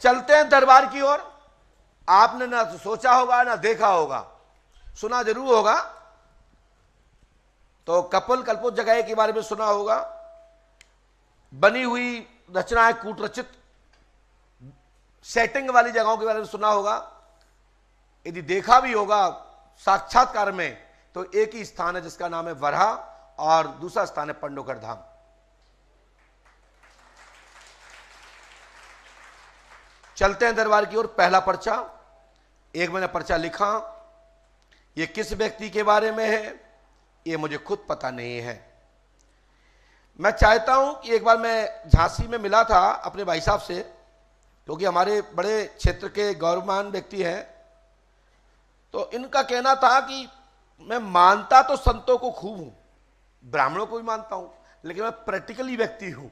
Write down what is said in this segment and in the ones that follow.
चलते हैं दरबार की ओर। आपने ना सोचा होगा ना देखा होगा, सुना जरूर होगा। तो कपिल कल्पोत के बारे में सुना होगा। बनी हुई रचनाएं, कूटरचित सेटिंग वाली जगहों के बारे में सुना होगा। यदि देखा भी होगा साक्षात्कार में, तो एक ही स्थान है जिसका नाम है वरहा, और दूसरा स्थान है पंडोकर धाम। चलते हैं दरबार की ओर। पहला पर्चा, एक मैंने पर्चा लिखा, यह किस व्यक्ति के बारे में है यह मुझे खुद पता नहीं है। मैं चाहता हूं कि एक बार मैं झांसी में मिला था अपने भाई साहब से, क्योंकि हमारे बड़े क्षेत्र के गौरवमान व्यक्ति हैं। तो इनका कहना था कि मैं मानता तो संतों को खूब हूं, ब्राह्मणों को भी मानता हूं, लेकिन मैं प्रैक्टिकली व्यक्ति हूं।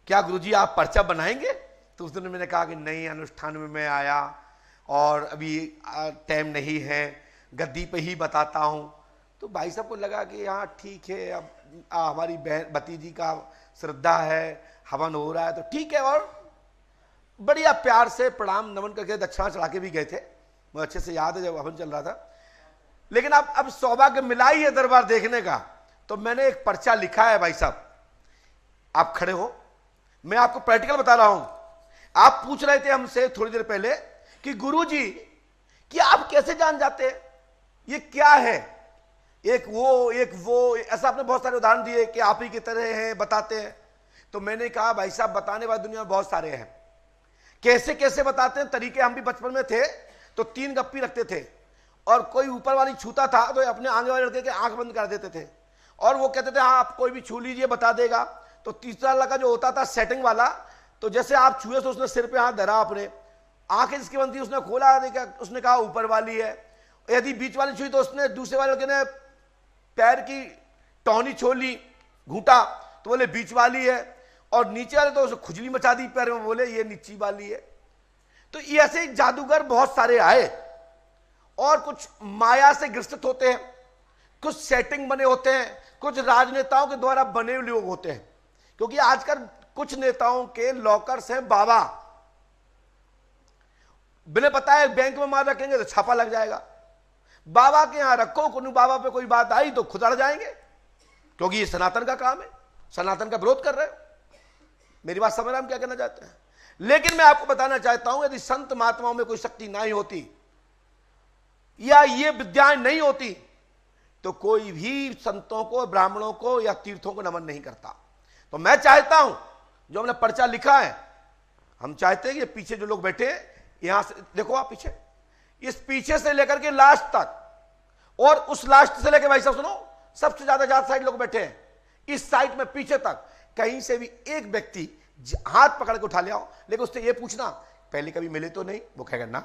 क्या गुरुजी आप पर्चा बनाएंगे? तो उस दिन मैंने कहा कि नहीं, अनुष्ठान में मैं आया और अभी टाइम नहीं है, गद्दी पे ही बताता हूं। तो भाई साहब को लगा कि हाँ ठीक है, अब हमारी बहन भतीजी का श्रद्धा है, हवन हो रहा है तो ठीक है। और बढ़िया प्यार से प्रणाम नमन करके दक्षिणा चढ़ा के भी गए थे, मुझे अच्छे से याद है जब हवन चल रहा था। लेकिन अब सौभाग्य मिला ही है दरबार देखने का, तो मैंने एक पर्चा लिखा है। भाई साहब आप खड़े हो, मैं आपको प्रैक्टिकल बता रहा हूं। आप पूछ रहे थे हमसे थोड़ी देर पहले कि गुरुजी कि आप कैसे जान जाते हैं, ये क्या है, एक वो ऐसा आपने बहुत सारे उदाहरण दिए कि आप ही की तरह हैं, बताते हैं। तो मैंने कहा भाई साहब बताने वाले दुनिया में बहुत सारे हैं, कैसे कैसे बताते हैं तरीके। हम भी बचपन में थे तो 3 गप्पी रखते थे, और कोई ऊपर वाली छूता था तो अपने आगे वाले लड़के के आंख बंद कर देते थे, और वो कहते थे हाँ आप कोई भी छू लीजिए बता देगा। तो तीसरा लड़का जो होता था सेटिंग वाला, तो जैसे आप छुए तो उसने सिर पे हाथ धरा, अपने आंखें जिसकी बंद थी उसने खोला, उसने कहा ऊपर वाली है। यदि बीच वाली छुई तो उसने दूसरे वाले लड़के ने पैर की टौनी छोड़ ली, घूंटा, तो बोले बीच वाली है। और नीचे वाले तो उसे खुजली मचा दी पैर में, बोले ये नीची वाली है। तो ये ऐसे जादूगर बहुत सारे आए, और कुछ माया से ग्रसित होते हैं, कुछ सेटिंग बने होते हैं, कुछ राजनेताओं के द्वारा बने हुए लोग होते हैं। क्योंकि आजकल कुछ नेताओं के लॉकर्स हैं बाबा, बिना पता है बैंक में मार रखेंगे तो छापा लग जाएगा। बाबा के यहां रखो, कोई बाबा पे कोई बात आई तो खुद अड़ जाएंगे, क्योंकि ये सनातन का काम है, सनातन का विरोध कर रहे हो। मेरी बात समझ रहे हम क्या कहना चाहते हैं? लेकिन मैं आपको बताना चाहता हूं, यदि संत महात्माओं में कोई शक्ति नहीं होती या ये विद्याएं नहीं होती, तो कोई भी संतों को, ब्राह्मणों को या तीर्थों को नमन नहीं करता। तो मैं चाहता हूं, जो हमने पर्चा लिखा है, हम चाहते हैं कि पीछे जो लोग बैठे, यहां से देखो आप पीछे, इस पीछे से लेकर के लास्ट तक, और उस लास्ट से लेकर भाई साहब सुनो, सबसे ज्यादा साइड लोग बैठे हैं, इस साइड में पीछे तक कहीं से भी एक व्यक्ति हाथ पकड़ के उठा ले आओ। लेकिन उससे ये पूछना पहले कभी मिले तो नहीं, वो कहेगा ना।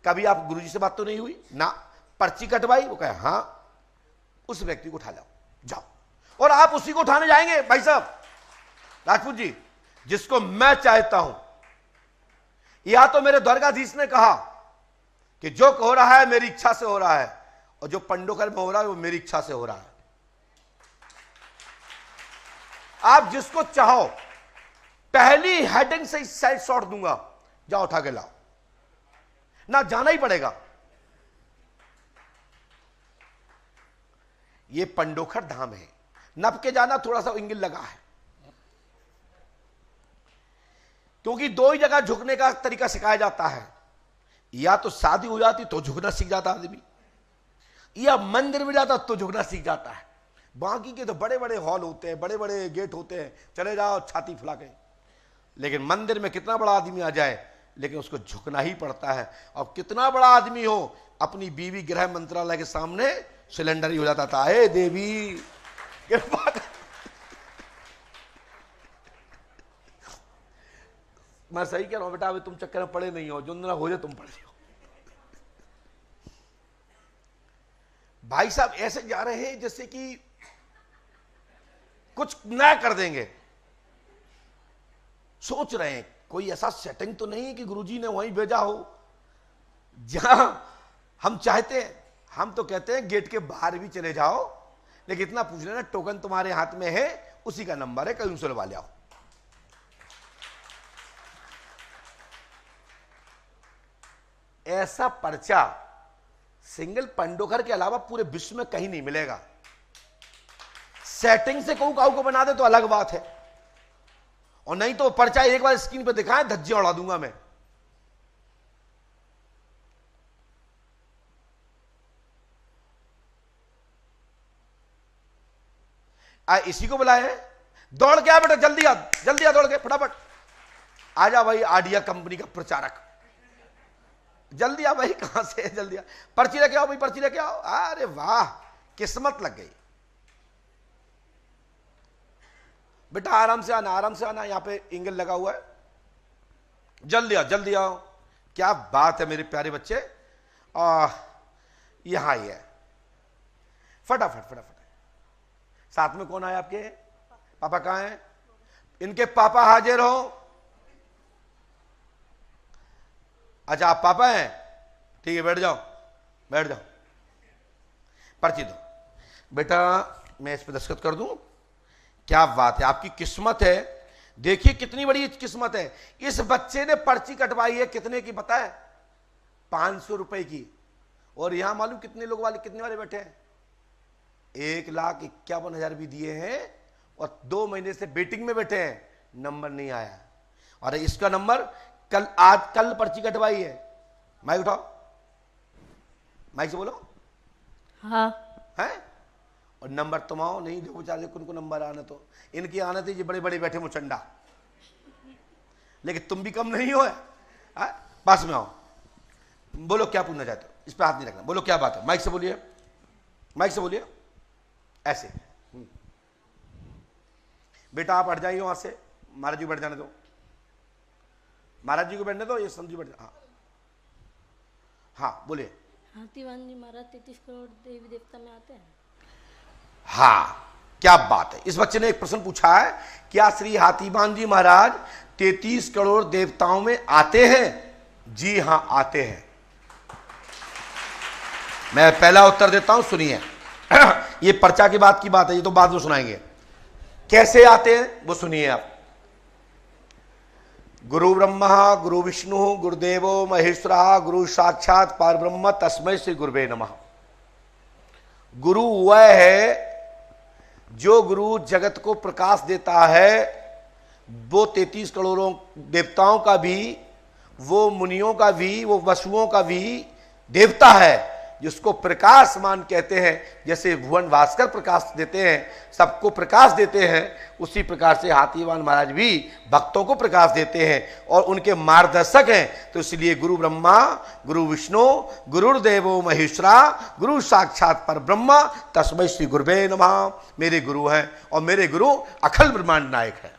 कभी आप गुरुजी से बात तो नहीं हुई ना, पर्ची कटवाई, वो कहे हाँ। उस व्यक्ति को उठा लाओ, जाओ। और आप उसी को उठाने जाएंगे भाई साहब राजपूत जी, जिसको मैं चाहता हूं। या तो मेरे द्वारकाधीश ने कहा कि जो हो रहा है मेरी इच्छा से हो रहा है, और जो पंडोकर में हो रहा है वो मेरी इच्छा से हो रहा है। आप जिसको चाहो पहली हेडिंग से इस साइड शॉट दूंगा, जाओ उठा के लाओ, ना जाना ही पड़ेगा। ये पंडोखर धाम है, नप के जाना थोड़ा सा इंगिल लगा है, क्योंकि 2 ही जगह झुकने का तरीका सिखाया जाता है। या तो शादी हो जाती तो झुकना सीख जाता आदमी, या मंदिर में जाता तो झुकना सीख जाता है। बाकी के तो बड़े बड़े हॉल होते हैं, बड़े बड़े गेट होते हैं, चले जाओ छाती फुला के। लेकिन मंदिर में कितना बड़ा आदमी आ जाए, लेकिन उसको झुकना ही पड़ता है। अब कितना बड़ा आदमी हो, अपनी बीवी गृह मंत्रालय के सामने सिलेंडर ही हो जाता था, हे देवी कृपा। मैं सही कह रहा हूं बेटा, अभी तुम चक्कर में पड़े नहीं हो, जो ना हो जाए तुम पड़े हो। भाई साहब ऐसे जा रहे हैं जैसे कि कुछ नया कर देंगे। सोच रहे हैं कोई ऐसा सेटिंग तो नहीं है कि गुरुजी ने वहीं भेजा हो जहां हम चाहते हैं। हम तो कहते हैं गेट के बाहर भी चले जाओ, लेकिन इतना पूछ लेना टोकन तुम्हारे हाथ में है, उसी का नंबर है, कहीं से लगा ले आओ। ऐसा पर्चा सिंगल पंडोखर के अलावा पूरे विश्व में कहीं नहीं मिलेगा। सेटिंग से कहूं काऊ को बना दे तो अलग बात है, और नहीं तो पर्चा एक बार स्क्रीन पे दिखाए धज्जे उड़ा दूंगा मैं। इसी को बुलाए हैं, दौड़ के आ बेटा, जल्दी आ, जल्दी आ, दौड़ के फटाफट आ जा भाई, आइडिया कंपनी का प्रचारक, जल्दी आ भाई, कहां से है, जल्दी आ, पर्ची लेके आओ भाई, पर्ची लेके आओ। अरे वाह, किस्मत लग गई बेटा, आराम से आना, आराम से आना, यहां पे इंगल लगा हुआ है, जल्दी आओ, जल्दी आओ। क्या बात है मेरे प्यारे बच्चे, यहां ही है, फटाफट फटाफट। साथ में कौन आया आपके, पापा कहां हैं, इनके पापा हाजिर हो। अच्छा आप पापा हैं, ठीक है, बैठ जाओ, बैठ जाओ, पर्ची दो बेटा, मैं इस पर दस्तखत कर दूं। क्या बात है, आपकी किस्मत है, देखिए कितनी बड़ी किस्मत है। इस बच्चे ने पर्ची कटवाई है, कितने की पता है, 500 रुपए की, और यहां मालूम कितने लोग वाले, कितने वाले बैठे हैं, 1,51,000 भी दिए हैं, और 2 महीने से वेटिंग में बैठे हैं, नंबर नहीं आया। और इसका नंबर कल, आज कल पर्ची कटवाई है। माइक उठाओ, माइक से बोलो, हाँ है, और नंबर तुम आओ, नहीं जो बेचारे उनको नंबर आना, तो इनकी आना थी, ये बड़े बड़े बैठे मुचंडा, लेकिन तुम भी कम नहीं हो, पास में आओ, बोलो क्या पूछना चाहते हो, इस पे हाथ नहीं रखना, बोलो क्या बात है, माइक से बोलिए, माइक से बोलिए, ऐसे। बेटा आप हट जाइए वहां से, महाराज जी बैठ जाने दो, महाराज जी को बैठने दो, ये संजू बैठ, हाँ हाँ बोलिए। हाथीवान जी महाराज 33 करोड़ देवी देवता में आते हैं। हाँ क्या बात है, इस बच्चे ने एक प्रश्न पूछा है, क्या श्री हाथीवान जी महाराज 33 करोड़ देवताओं में आते हैं? जी हां आते हैं। मैं पहला उत्तर देता हूं, सुनिए। ये पर्चा की बात है, ये तो बाद में सुनाएंगे, कैसे आते हैं वो सुनिए आप। गुरु ब्रह्मा गुरु विष्णु गुरुदेवो महेश्वरा गुरु साक्षात परब्रह्म तस्मै श्री गुरुवे नमः। गुरु वह है जो गुरु जगत को प्रकाश देता है, वो 33 करोड़ों देवताओं का भी, वो मुनियों का भी, वो वसुओं का भी देवता है, जिसको प्रकाशमान कहते हैं। जैसे भुवन भास्कर प्रकाश देते हैं, सबको प्रकाश देते हैं, उसी प्रकार से हाथीवान महाराज भी भक्तों को प्रकाश देते हैं और उनके मार्गदर्शक हैं। तो इसलिए गुरु ब्रह्मा गुरु विष्णु गुरुर्देवो महेश्वरा गुरु साक्षात परब्रह्म तस्मै श्री गुरुवे नमः मेरे गुरु हैं, और मेरे गुरु अखिल ब्रह्मांड नायक है।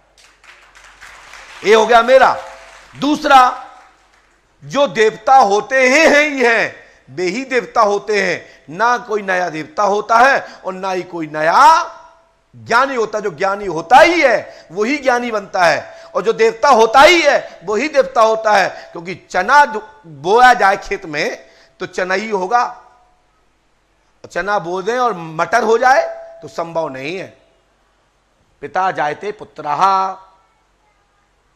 ये हो गया मेरा। दूसरा, जो देवता होते हैं ही हैं, वे ही देवता होते हैं, ना कोई नया देवता होता है और ना ही कोई नया ज्ञानी होता। जो ज्ञानी होता ही है वही ज्ञानी बनता है, और जो देवता होता ही है वही देवता होता है। क्योंकि चना बोया जाए खेत में तो चना ही होगा, चना बो दें और मटर हो जाए तो संभव नहीं है। पिता जायते पुत्रः,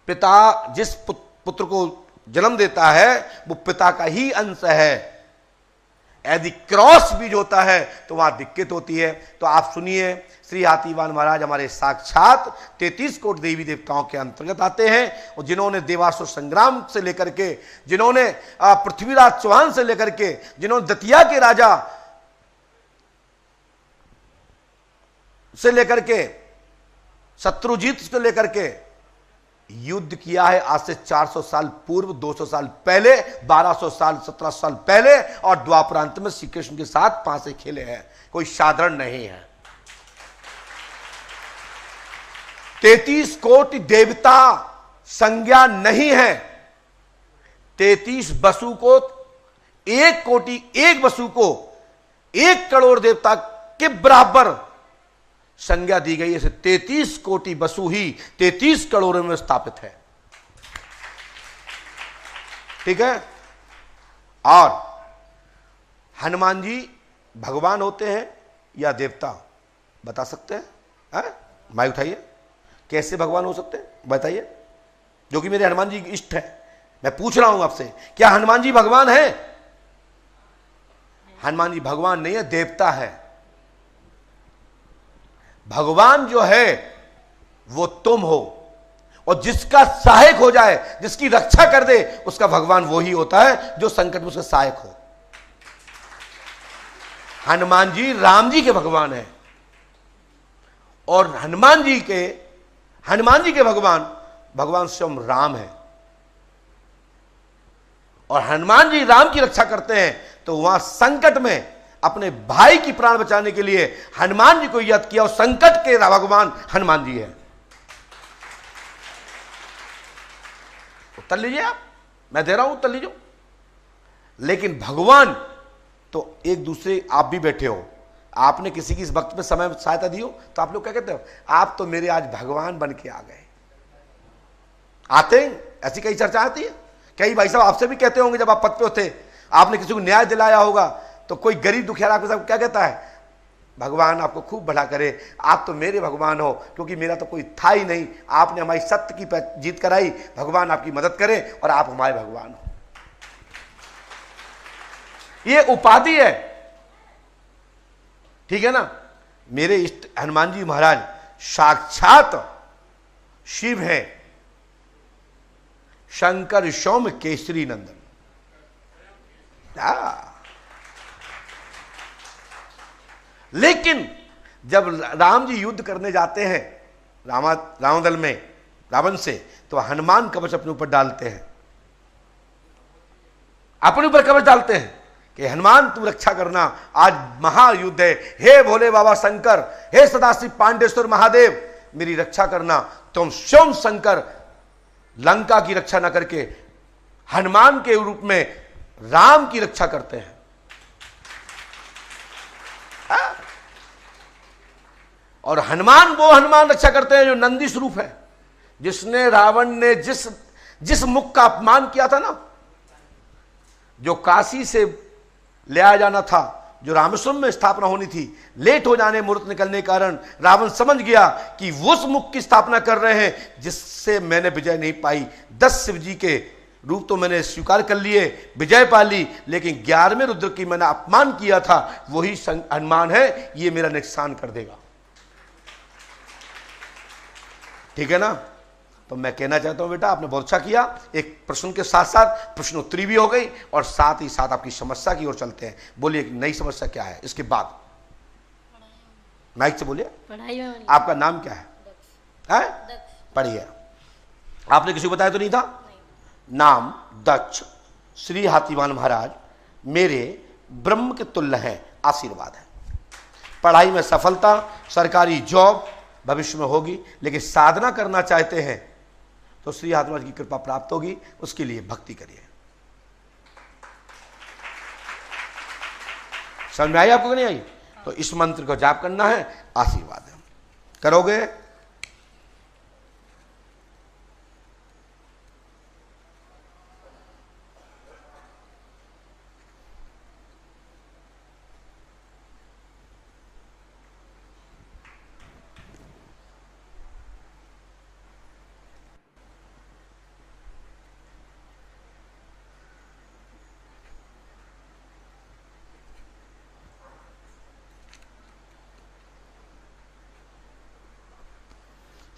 पिता जिस पुत्र को जन्म देता है वो पिता का ही अंश है। यदि क्रॉस बीज होता है तो वहां दिक्कत होती है। तो आप सुनिए, श्री हाथीवान महाराज हमारे साक्षात 33 कोटि देवी देवताओं के अंतर्गत आते हैं, और जिन्होंने देवासुर संग्राम से लेकर के, जिन्होंने पृथ्वीराज चौहान से लेकर के, जिन्होंने दतिया के राजा से लेकर के, शत्रुजीत से लेकर के युद्ध किया है। आज से 400 साल पूर्व, 200 साल पहले, 1200 साल 1700 साल पहले, और द्वापरांत में श्री कृष्ण के साथ पांसे खेले हैं। कोई साधारण नहीं है। 33 कोटि देवता संज्ञा नहीं है। 33 वसु को, एक कोटि, एक वसु को 1 करोड़ देवता के बराबर संज्ञा दी गई है। 33 कोटि वसु ही 33 करोड़ में स्थापित है। ठीक है। और हनुमान जी भगवान होते हैं या देवता, बता सकते हैं? माइक उठाइए, कैसे भगवान हो सकते हैं बताइए। जो कि मेरे हनुमान जी इष्ट है, मैं पूछ रहा हूं आपसे, क्या हनुमान जी भगवान है? हनुमान जी भगवान नहीं है, देवता है। भगवान जो है वो तुम हो, और जिसका सहायक हो जाए, जिसकी रक्षा कर दे, उसका भगवान वो ही होता है जो संकट में उसका सहायक हो। हनुमान जी राम जी के भगवान हैं, और हनुमान जी के भगवान स्वयं राम है। और हनुमान जी राम की रक्षा करते हैं, तो वहां संकट में अपने भाई की प्राण बचाने के लिए हनुमान जी को याद किया, और संकट के भगवान हनुमान जी है। उत्तर लीजिए आप, मैं दे रहा हूं, उत्तर लीजिए। लेकिन भगवान तो एक दूसरे, आप भी बैठे हो, आपने किसी की इस वक्त में समय सहायता दी हो, तो आप लोग क्या कहते हो? आप तो मेरे आज भगवान बन के आ गए। आते हैं, ऐसी कई चर्चा आती है। कई भाई साहब आपसे भी कहते होंगे, जब आप पद पे होते, आपने किसी को न्याय दिलाया होगा, तो कोई गरीब दुखियारा आपके साथ क्या कहता है? भगवान आपको खूब भला करे, आप तो मेरे भगवान हो, क्योंकि मेरा तो कोई था ही नहीं, आपने हमारी सत्य की जीत कराई, भगवान आपकी मदद करे और आप हमारे भगवान हो। ये उपाधि है, ठीक है ना। मेरे इष्ट हनुमान जी महाराज साक्षात शिव है, शंकर सौम्य केसरी नंदन। लेकिन जब राम जी युद्ध करने जाते हैं रावण में रावण से, तो हनुमान कवच अपने ऊपर डालते हैं, अपने ऊपर कवच डालते हैं कि हनुमान तुम रक्षा करना, आज महायुद्ध है, हे भोले बाबा शंकर, हे सदाशिव पांडेश्वर महादेव, मेरी रक्षा करना। तुम स्वयं शंकर लंका की रक्षा न करके हनुमान के रूप में राम की रक्षा करते हैं। और हनुमान वो हनुमान रक्षा करते हैं जो नंदी स्वरूप है, जिसने रावण ने जिस मुख का अपमान किया था ना, जो काशी से ले आया जाना था, जो रामेश्वरम में स्थापना होनी थी, लेट हो जाने मुहूर्त निकलने के कारण रावण समझ गया कि उस मुख की स्थापना कर रहे हैं जिससे मैंने विजय नहीं पाई। 10 शिव जी के रूप तो मैंने स्वीकार कर लिए, विजय पा ली, लेकिन 11वें रुद्र की मैंने अपमान किया था, वही हनुमान है, ये मेरा नुकसान कर देगा। ठीक है ना। तो मैं कहना चाहता हूं बेटा, आपने बहुत अच्छा किया। एक प्रश्न के साथ साथ प्रश्नोत्तरी भी हो गई, और साथ ही साथ आपकी समस्या की ओर चलते हैं। बोलिए नई समस्या क्या है इसके बाद? माइक से बोलिए। पढ़ाई में आपका नाम क्या है? पढ़िए। आपने किसी को बताया तो नहीं था? नहीं। नाम दक्ष, श्री हाथीवान महाराज मेरे ब्रह्म के तुल्य हैं, आशीर्वाद है। पढ़ाई में सफलता, सरकारी जॉब भविष्य में होगी, लेकिन साधना करना चाहते हैं तो श्री हाथीवान की कृपा प्राप्त होगी। उसके लिए भक्ति करिए। समझ में आई आपको कि नहीं आई? तो इस मंत्र को जाप करना है, आशीर्वाद है। करोगे?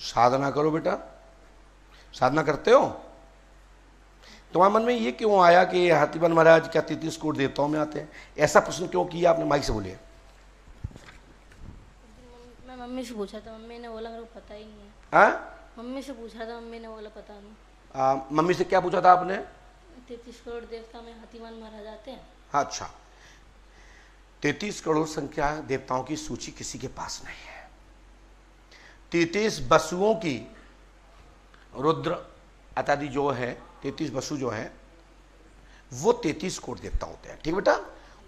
साधना करो बेटा। साधना करते हो? तुम्हारे मन में ये क्यों आया कि हाथीवान महाराज क्या 33 करोड़ देवताओं में आते हैं? ऐसा प्रश्न क्यों किया आपने? माइक से बोलिए। मैं मम्मी से पूछा था, मम्मी ने बोला मेरे को पता ही नहीं है। मम्मी से पूछा था, मम्मी ने बोला पता नहीं। मम्मी से क्या पूछा था आपने? 33 करोड़ देवता में हाथीवान महाराज आते हैं। अच्छा, 33 करोड़ संख्या देवताओं की सूची किसी के पास नहीं है। 33 वसुओं की, रुद्र इत्यादि जो है 33 वसु जो हैं वो 33 करोड़ देवता होते हैं। ठीक बेटा।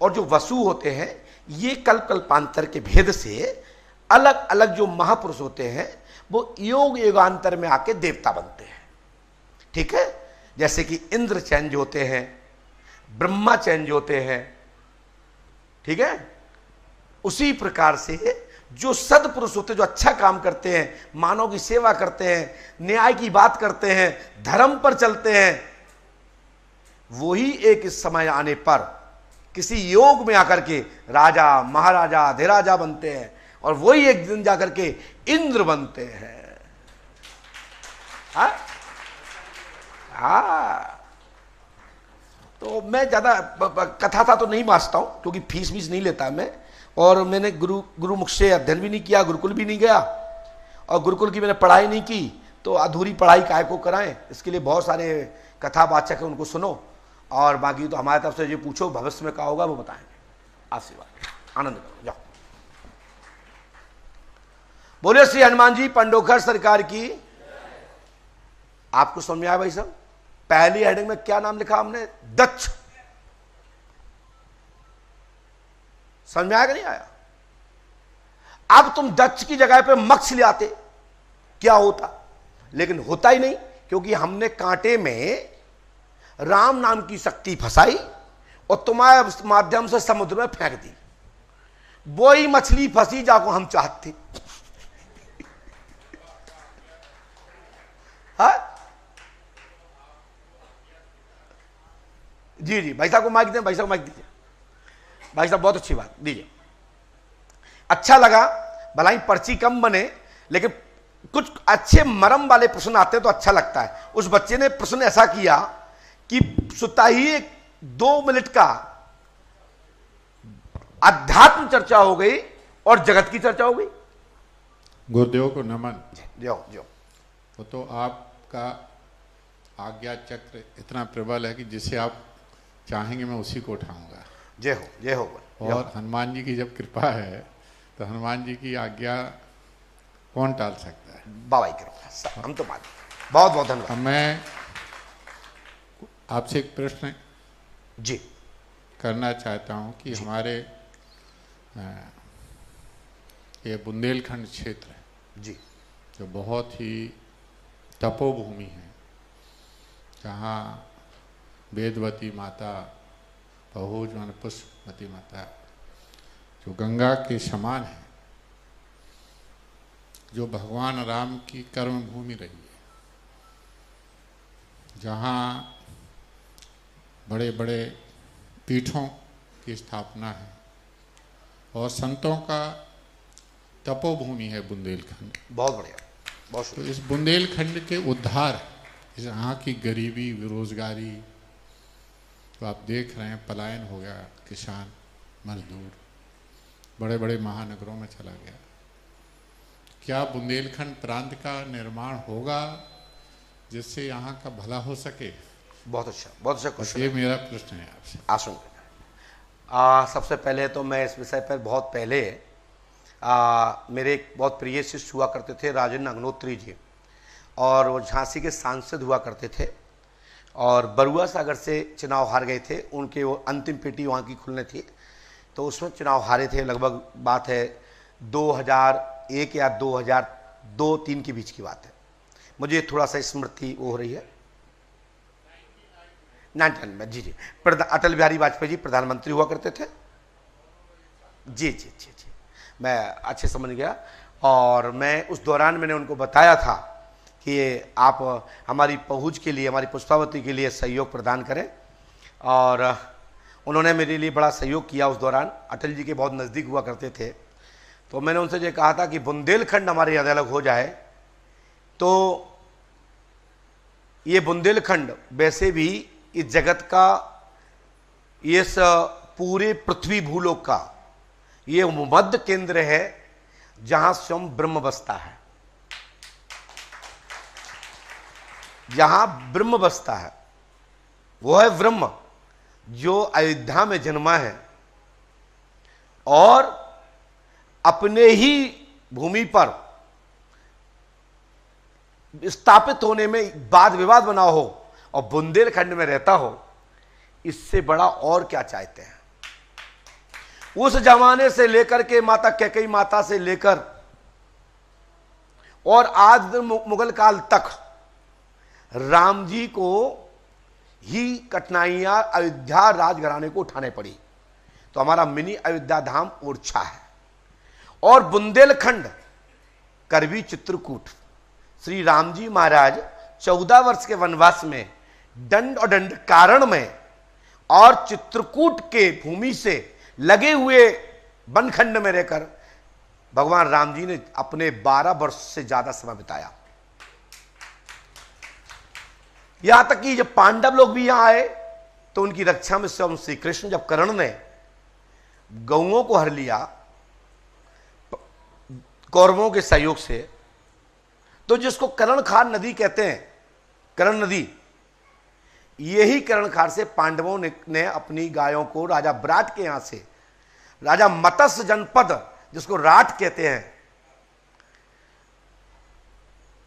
और जो वसु होते हैं ये कल्पांतर के भेद से अलग अलग जो महापुरुष होते हैं वो योग युगांतर में आके देवता बनते हैं। ठीक है। जैसे कि इंद्र चेंज होते हैं, ब्रह्मा चेंज होते हैं। ठीक है। उसी प्रकार से जो सदपुरुष होते हैं, जो अच्छा काम करते हैं, मानव की सेवा करते हैं, न्याय की बात करते हैं, धर्म पर चलते हैं, वही एक इस समय आने पर किसी योग में आकर के राजा महाराजा अधिराजा बनते हैं और वही एक दिन जाकर के इंद्र बनते हैं। तो मैं ज्यादा कथा था तो नहीं मानता हूं, क्योंकि फीस वीस नहीं लेता मैं, और मैंने गुरुमुख से अध्ययन भी नहीं किया, गुरुकुल भी नहीं गया, और गुरुकुल की मैंने पढ़ाई नहीं की, तो अधूरी पढ़ाई काय को कराएं। इसके लिए बहुत सारे कथावाचक है, उनको सुनो, और बाकी तो हमारे तरफ से जो पूछो भविष्य में क्या होगा वो बताएंगे। आशीर्वाद, आनंद करो, जाओ। बोले श्री हनुमान जी पंडोखर सरकार की। आपको समझ में आया भाई साहब? पहली हेडिंग में क्या नाम लिखा हमने? दक्ष। समझ में आया कि नहीं आया? अब तुम दक्ष की जगह पे मक्ष ले आते, क्या होता? लेकिन होता ही नहीं, क्योंकि हमने कांटे में राम नाम की शक्ति फंसाई और तुम्हारे माध्यम से समुद्र में फेंक दी। वही मछली फंसी जाको हम चाहते। हाँ जी जी, भाई साहब को माइक दें, भाई साहब को माइक दीजिए। भाई साहब बहुत अच्छी बात, दीजिए। अच्छा लगा, भला ही पर्ची कम बने, लेकिन कुछ अच्छे मरम वाले प्रश्न आते हैं तो अच्छा लगता है। उस बच्चे ने प्रश्न ऐसा किया कि सुता ही 2 मिनट का अध्यात्म चर्चा हो गई और जगत की चर्चा हो गई। गुरुदेव को नमन। जो जो वो तो आपका आज्ञा चक्र इतना प्रबल है कि जिसे आप चाहेंगे मैं उसी को उठाऊंगा। जय हो, जय हो। और हनुमान जी की जब कृपा है तो हनुमान जी की आज्ञा कौन टाल सकता है? बाबा की कृपा, हम तो मान। बहुत बहुत धन्यवाद। मैं आपसे एक प्रश्न जी करना चाहता हूं कि हमारे ये बुंदेलखंड क्षेत्र है जी, जो बहुत ही तपोभूमि है, जहाँ वेदवती माता, पहुज मान पुष्पवती माता जो गंगा के समान है, जो भगवान राम की कर्म भूमि रही है, जहाँ बड़े बड़े पीठों की स्थापना है और संतों का तपोभूमि है बुंदेलखंड। बहुत बढ़िया, बहुत। तो इस बुंदेलखंड के उद्धार, इस यहाँ की गरीबी, बेरोजगारी, तो आप देख रहे हैं पलायन हो गया, किसान मजदूर बड़े बड़े महानगरों में चला गया। क्या बुंदेलखंड प्रांत का निर्माण होगा जिससे यहाँ का भला हो सके? बहुत अच्छा, बहुत अच्छा क्वेश्चन। ये मेरा प्रश्न है आपसे। आसन। सबसे पहले तो मैं इस विषय पर बहुत पहले मेरे एक बहुत प्रिय शिष्य हुआ करते थे, राजेंद्र अग्नोत्री जी, और वो झांसी के सांसद हुआ करते थे और बरुआ सागर से चुनाव हार गए थे। उनके वो अंतिम पेटी वहाँ की खुलने थी, तो उसमें चुनाव हारे थे। लगभग बात है 2001 या 2002-3 के बीच की बात है, मुझे थोड़ा सा स्मृति वो हो रही है। 19 में, जी जी। अटल बिहारी वाजपेयी जी प्रधानमंत्री हुआ करते थे। जी जी जी जी, मैं अच्छे समझ गया। और मैं उस दौरान मैंने उनको बताया था कि आप हमारी पहुंच के लिए, हमारी पुष्पावती के लिए सहयोग प्रदान करें, और उन्होंने मेरे लिए बड़ा सहयोग किया। उस दौरान अटल जी के बहुत नज़दीक हुआ करते थे, तो मैंने उनसे ये कहा था कि बुंदेलखंड हमारे यहाँ अलग हो जाए तो ये बुंदेलखंड वैसे भी इस जगत का, इस पूरे पृथ्वी भूलोक का ये मध्य केंद्र है जहां स्वयं ब्रह्म बसता है, जहां ब्रह्म बसता है। वो है ब्रह्म जो अयोध्या में जन्मा है और अपने ही भूमि पर स्थापित होने में वाद विवाद बना हो और बुंदेलखंड में रहता हो, इससे बड़ा और क्या चाहते हैं? उस जमाने से लेकर के माता कैकेयी माता से लेकर और आज मुगल काल तक राम जी को ही कठिनाइयां अयोध्या राजघराने को उठाने पड़ी। तो हमारा मिनी अयोध्या धाम ओरछा है और बुंदेलखंड करवी चित्रकूट। श्री राम जी महाराज 14 वर्ष के वनवास में दंड और दंड कारण में और चित्रकूट के भूमि से लगे हुए वनखंड में रहकर भगवान राम जी ने अपने 12 वर्ष से ज्यादा समय बिताया। यहां तक कि जब पांडव लोग भी यहां आए तो उनकी रक्षा में स्वयं श्री कृष्ण, जब कर्ण ने गौओं को हर लिया कौरवों के सहयोग से, तो जिसको कर्णखार नदी कहते हैं, कर्ण नदी, यही कर्णखार से पांडवों ने अपनी गायों को राजा विराट के यहां से, राजा मत्स्य जनपद जिसको राठ कहते हैं,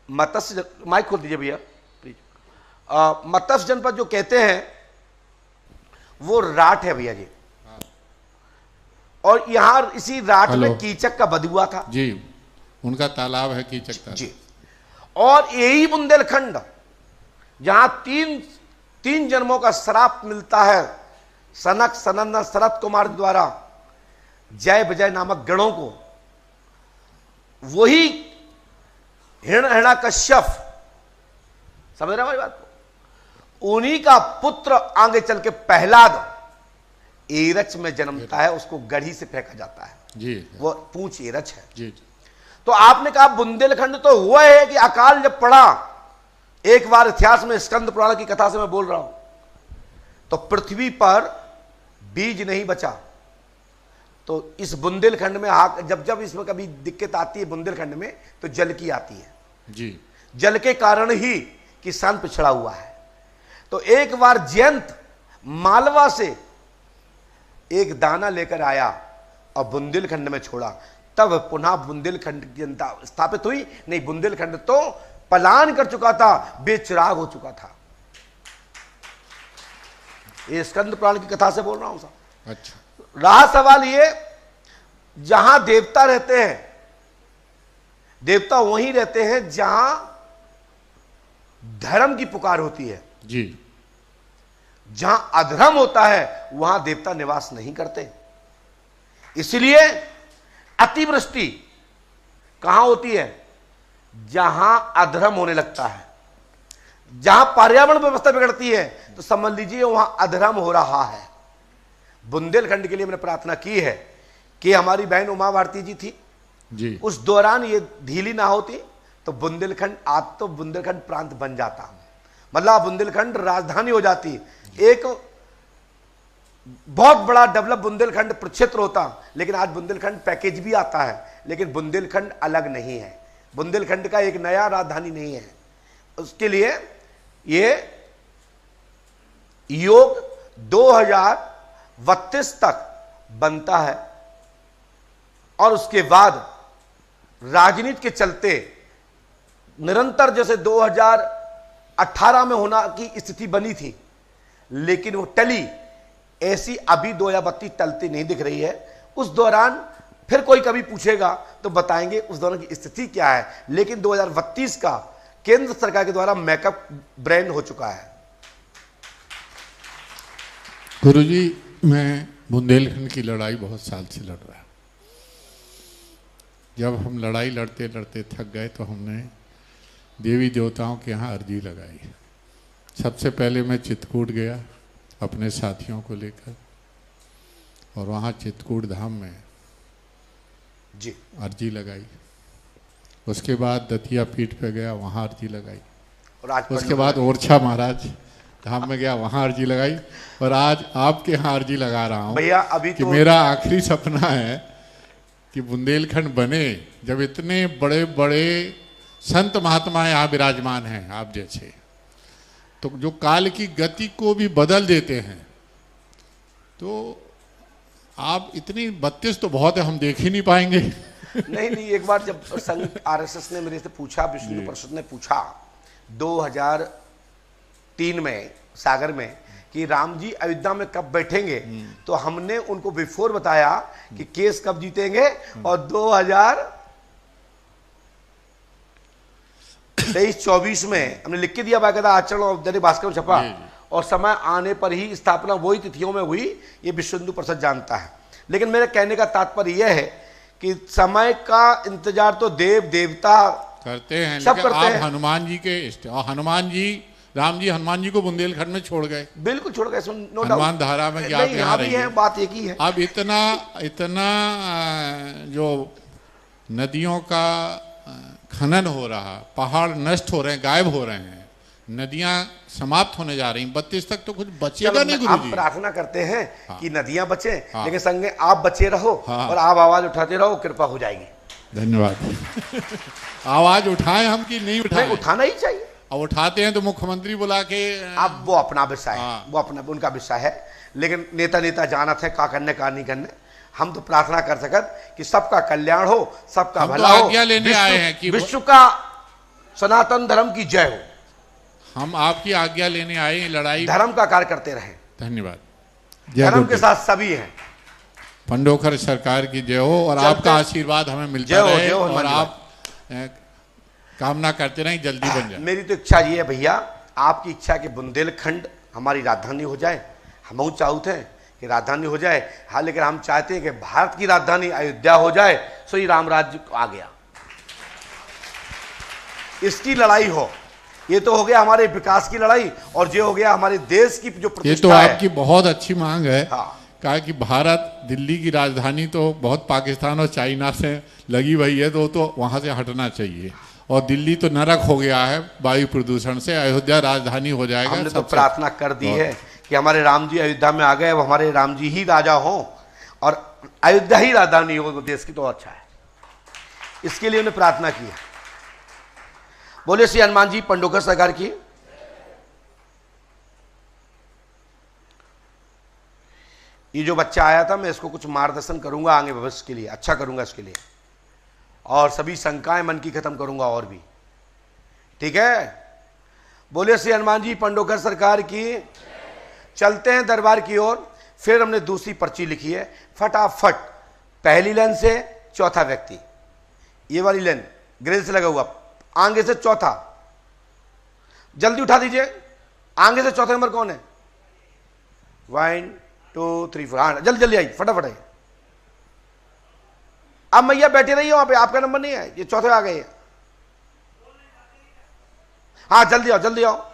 मत्स्य, माइक खोल दीजिए भैया प्लीज, मत्स्य जनपद जो कहते हैं वो राठ है भैया जी। और यहां इसी राठ में कीचक का वध हुआ था जी, उनका तालाब है कीचक तालाब जी। और यही बुंदेलखंड जहां तीन जन्मों का श्राप मिलता है सनक सनंदन शरत कुमार द्वारा जय विजय नामक गणों को, वही हिरण्यकश्यप, समझ रहे हमारी बात को, उन्हीं का पुत्र आगे चल के प्रहलाद एरच में जन्मता है, उसको गढ़ी से फेंका जाता है जी, वो पूंछ एरच है जी। तो आपने कहा बुंदेलखंड तो हुआ है कि अकाल जब पड़ा, एक बार इतिहास में स्कंद पुराण की कथा से मैं बोल रहा हूं, तो पृथ्वी पर बीज नहीं बचा। तो इस बुंदेलखंड में जब इसमें कभी दिक्कत आती है बुंदेलखंड में, तो जल की आती है जी, जल के कारण ही किसान पिछड़ा हुआ है। तो एक बार जयंत मालवा से एक दाना लेकर आया और बुंदेलखंड में छोड़ा, तब पुनः बुंदेलखंड की जनता स्थापित हुई। नहीं, बुंदेलखंड तो पलायन कर चुका था, बेचिराग हो चुका था। ये स्कंद पुराण की कथा से बोल रहा हूं साहब। अच्छा, रहा सवाल ये, जहां देवता रहते हैं, देवता वहीं रहते हैं जहां धर्म की पुकार होती है जी। जहां अधर्म होता है वहां देवता निवास नहीं करते। इसलिए अतिवृष्टि कहां होती है? जहां अधर्म होने लगता है, जहां पर्यावरण व्यवस्था बिगड़ती है, तो समझ लीजिए वहां अधर्म हो रहा है। बुंदेलखंड के लिए मैंने प्रार्थना की है कि हमारी बहन उमा भारती जी थी जी, उस दौरान ये ढीली ना होती तो बुंदेलखंड आज तो बुंदेलखंड प्रांत बन जाता, मतलब बुंदेलखंड राजधानी हो जाती, एक बहुत बड़ा डेवलप बुंदेलखंड प्रक्षेत्र होता। लेकिन आज बुंदेलखंड पैकेज भी आता है, लेकिन बुंदेलखंड अलग नहीं है, बुंदेलखंड का एक नया राजधानी नहीं है। उसके लिए ये योग 2032 तक बनता है और उसके बाद राजनीति के चलते निरंतर, जैसे 2018 में होना की स्थिति बनी थी लेकिन वो टली, ऐसी अभी 2032 टलती नहीं दिख रही है। उस दौरान फिर कोई कभी पूछेगा तो बताएंगे उस दौरान की स्थिति क्या है, लेकिन 2032 का केंद्र सरकार के द्वारा मेकअप ब्रांड हो चुका है। गुरुजी, मैं बुंदेलखंड की लड़ाई बहुत साल से लड़ रहा। जब हम लड़ाई लड़ते लड़ते थक गए तो हमने देवी देवताओं के यहाँ अर्जी लगाई। सबसे पहले मैं चित्रकूट गया अपने साथियों को लेकर, और वहाँ चित्रकूट धाम में जी अर्जी लगाई। उसके बाद दतिया पीठ पे गया, वहाँ अर्जी लगाई। और आज उसके बाद ओरछा महाराज धाम में गया, वहाँ अर्जी लगाई। और आज आपके यहाँ अर्जी लगा रहा हूँ भैया, अभी कि तो मेरा आखिरी सपना है कि बुंदेलखंड बने। जब इतने बड़े बड़े संत महात्मा यहाँ विराजमान हैं आप जैसे, तो जो काल की गति को भी बदल देते हैं, तो आप इतनी 32 तो बहुत है, हम देख ही नहीं पाएंगे। नहीं, एक बार जब संघ आरएसएस ने मेरे से पूछा, विष्णु परिषद ने पूछा 2003 में सागर में कि राम जी अयोध्या में कब बैठेंगे, तो हमने उनको बिफोर बताया कि केस कब जीतेंगे, और 2023-24 में हमने लिख के दिया, बाकायदा आचरण और दैनिक भास्कर में छपा, और समय आने पर ही स्थापना वही तिथियों में हुई, ये विश्व हिंदू परिषद जानता है। लेकिन मेरे कहने का तात्पर्य यह है कि समय का इंतजार तो देव देवता करते हैं, सब लेकिन करते आप हैं। हनुमान जी के, और हनुमान जी राम जी हनुमान जी को बुंदेलखंड में छोड़ गए, बिल्कुल छोड़ गए, नो डाउट। हनुमान धारा में कि आप यहाँ रहिए। बात एक ही है। अब इतना इतना जो नदियों का खनन हो रहा, पहाड़ नष्ट हो रहे हैं, गायब हो रहे हैं, नदियां समाप्त होने जा रही, 32 तक तो कुछ बचेगा नहीं गुरुजी। हम प्रार्थना करते हैं कि नदियां बचे, लेकिन संगे आप बचे रहो और आप आवाज उठाते रहो, कृपा हो जाएगी। धन्यवाद। आवाज उठाएं हम कि नहीं उठाएं? उठाना ही चाहिए। और उठाते हैं तो मुख्यमंत्री बुला के, अब वो अपना विषय है, वो अपना उनका विषय है, लेकिन नेता जानत है का करने का नहीं करने। हम तो प्रार्थना कर सकत कि सबका कल्याण हो, सबका भला हो। आज्ञा लेने आए हैं कि विश्व का सनातन धर्म की जय हो। हम आपकी आज्ञा लेने आए हैं, लड़ाई धर्म का कार्य करते रहे। धन्यवाद। धर्म के साथ सभी हैं। पंडोखर सरकार की जय हो और आपका आशीर्वाद हमें मिलता रहे और आप कामना करते रहें जल्दी बन जाए। मेरी तो इच्छा ये है भैया, आपकी इच्छा कि बुंदेलखंड हमारी राजधानी हो जाए। हम चाहते हैं कि राजधानी हो जाए, हाँ, लेकिन हम चाहते हैं कि भारत की राजधानी अयोध्या हो जाए, सो ही राम राज्य आ गया। इसकी लड़ाई हो। ये तो हो गया हमारे विकास की लड़ाई, और ये हो गया हमारे देश की जो प्रतिष्ठा है। ये तो आपकी बहुत अच्छी मांग है। हाँ। कहा कि भारत, दिल्ली की राजधानी तो बहुत पाकिस्तान और चाइना से लगी हुई है, तो वहां से हटना चाहिए, और दिल्ली तो नरक हो गया है वायु प्रदूषण से, अयोध्या राजधानी हो जाएगा। हमने तो प्रार्थना कर दी है कि हमारे राम जी अयोध्या में आ गए, अब हमारे राम जी ही राजा हों और अयोध्या ही राजधानी हो देश की, तो अच्छा है। इसके लिए उन्हें प्रार्थना की है। बोले श्री हनुमान जी पंडोकर सरकार की। ये जो बच्चा आया था, मैं इसको कुछ मार्गदर्शन करूंगा आगे भविष्य के लिए, अच्छा करूंगा इसके लिए, और सभी शंकाएं मन की खत्म करूंगा और भी, ठीक है। बोले श्री हनुमान जी पंडोकर सरकार की। चलते हैं दरबार की ओर। फिर हमने दूसरी पर्ची लिखी है, फटाफट पहली लाइन से चौथा व्यक्ति, ये वाली लाइन ग्रिल से लगा हुआ, आगे से चौथा, जल्दी उठा दीजिए। आगे से चौथा नंबर कौन है? 1 2 3 4, हाँ जल्दी जल्दी आइए, फटाफट आइए। अब मैया बैठे रहिए वहां पे, आपका नंबर नहीं है, ये चौथे आ गए। हाँ जल्दी आओ, जल्दी आओ।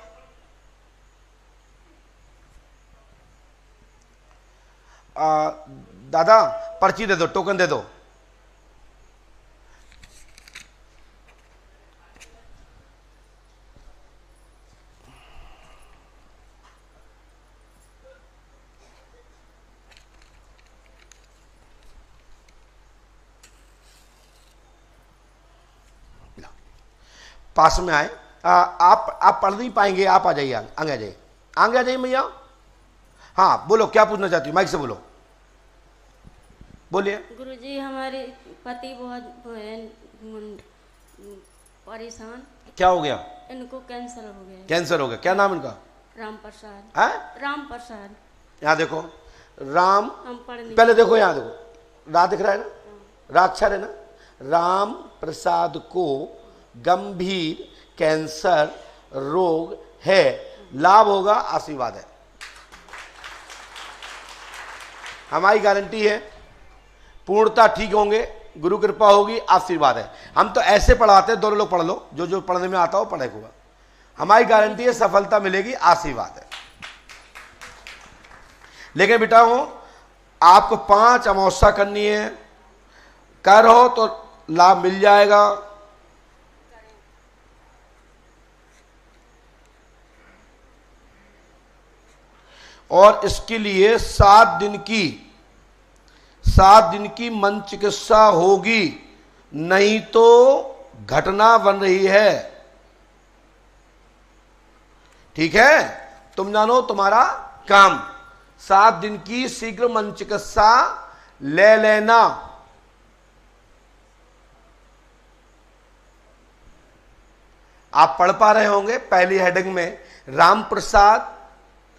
दादा पर्ची दे दो, टोकन दे दो। पास में आए। आप पढ़ नहीं पाएंगे, आप आ जाइए, आगे आ जाइए, आगे आ जाइए मैया। हाँ बोलो, क्या पूछना चाहती हो? माइक से बोलो, बोलिए। गुरुजी हमारे पति बहुत परेशान। क्या हो गया? इनको कैंसर हो गया। कैंसर हो गया? क्या नाम इनका? राम प्रसाद। है राम प्रसाद। यहाँ देखो, राम, हम पढ़ने, पहले देखो यहाँ देखो, रा दिख रहा है ना, रा अक्षर है ना। राम प्रसाद को गंभीर कैंसर रोग है, लाभ होगा, आशीर्वाद है, हमारी गारंटी है। पूर्णता ठीक होंगे, गुरु कृपा होगी, आशीर्वाद है। हम तो ऐसे पढ़ाते हैं, दोनों लोग पढ़ लो, जो जो पढ़ने में आता हो पढ़े होगा, हमारी गारंटी है, सफलता मिलेगी, आशीर्वाद है। लेकिन बेटा हो, आपको 5 अमावस्या करनी है, कर हो तो लाभ मिल जाएगा। और इसके लिए 7 दिन की मन चिकित्सा होगी, नहीं तो घटना बन रही है, ठीक है। तुम जानो तुम्हारा काम, 7 दिन की शीघ्र मन चिकित्सा ले लेना। आप पढ़ पा रहे होंगे पहली हेडिंग में राम प्रसाद,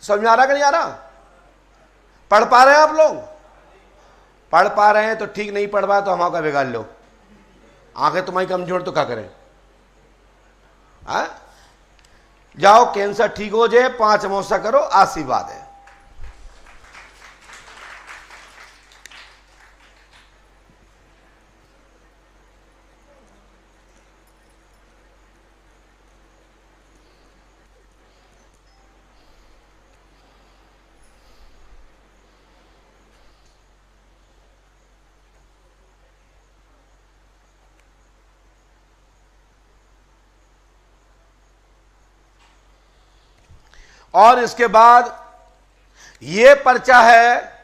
समझ आ रहा कि नहीं आ रहा? पढ़ पा रहे हैं आप लोग? पढ़ पा रहे हैं तो ठीक, नहीं पढ़ पाए तो हम का बिगाड़ लो। आंखें तुम्हारी कमजोर तो क्या करें? जाओ, कैंसर ठीक हो जाए, 5 अमावस्या करो, आशीर्वाद है। और इसके बाद ये पर्चा है,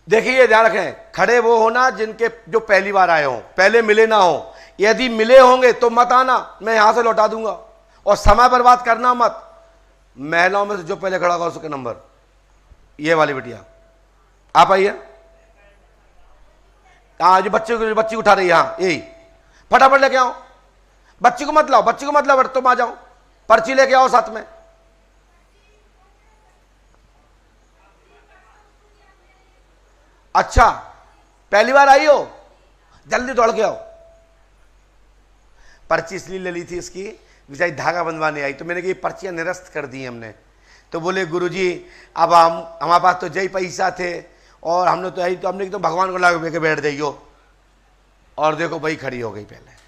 देखिए ध्यान रखें, खड़े वो होना जिनके जो पहली बार आए हों, पहले मिले ना हो। यदि मिले होंगे तो मत आना, मैं यहां से लौटा दूंगा। और समय बर्बाद करना मत। महिलाओं में से जो पहले खड़ा होगा उसके नंबर, ये वाली बिटिया आप आइए। हाँ, जो बच्ची उठा रही है, हाँ यही, फटाफट लेके आओ। बच्ची को मत लाओ, तुम आ जाओ, पर्ची लेके आओ साथ में। अच्छा, पहली बार आई हो, जल्दी दौड़ के आओ। पर्ची इसलिए ले ली थी इसकी, बेचारी धागा बंधवाने आई, तो मैंने कहा पर्चियां निरस्त कर दी हमने। तो बोले गुरुजी अब हमारे पास तो जय पैसा थे और हमने तो यही, तो हमने तो भगवान को लाके लेके बैठ जाइयो। और देखो भाई खड़ी हो गई पहले।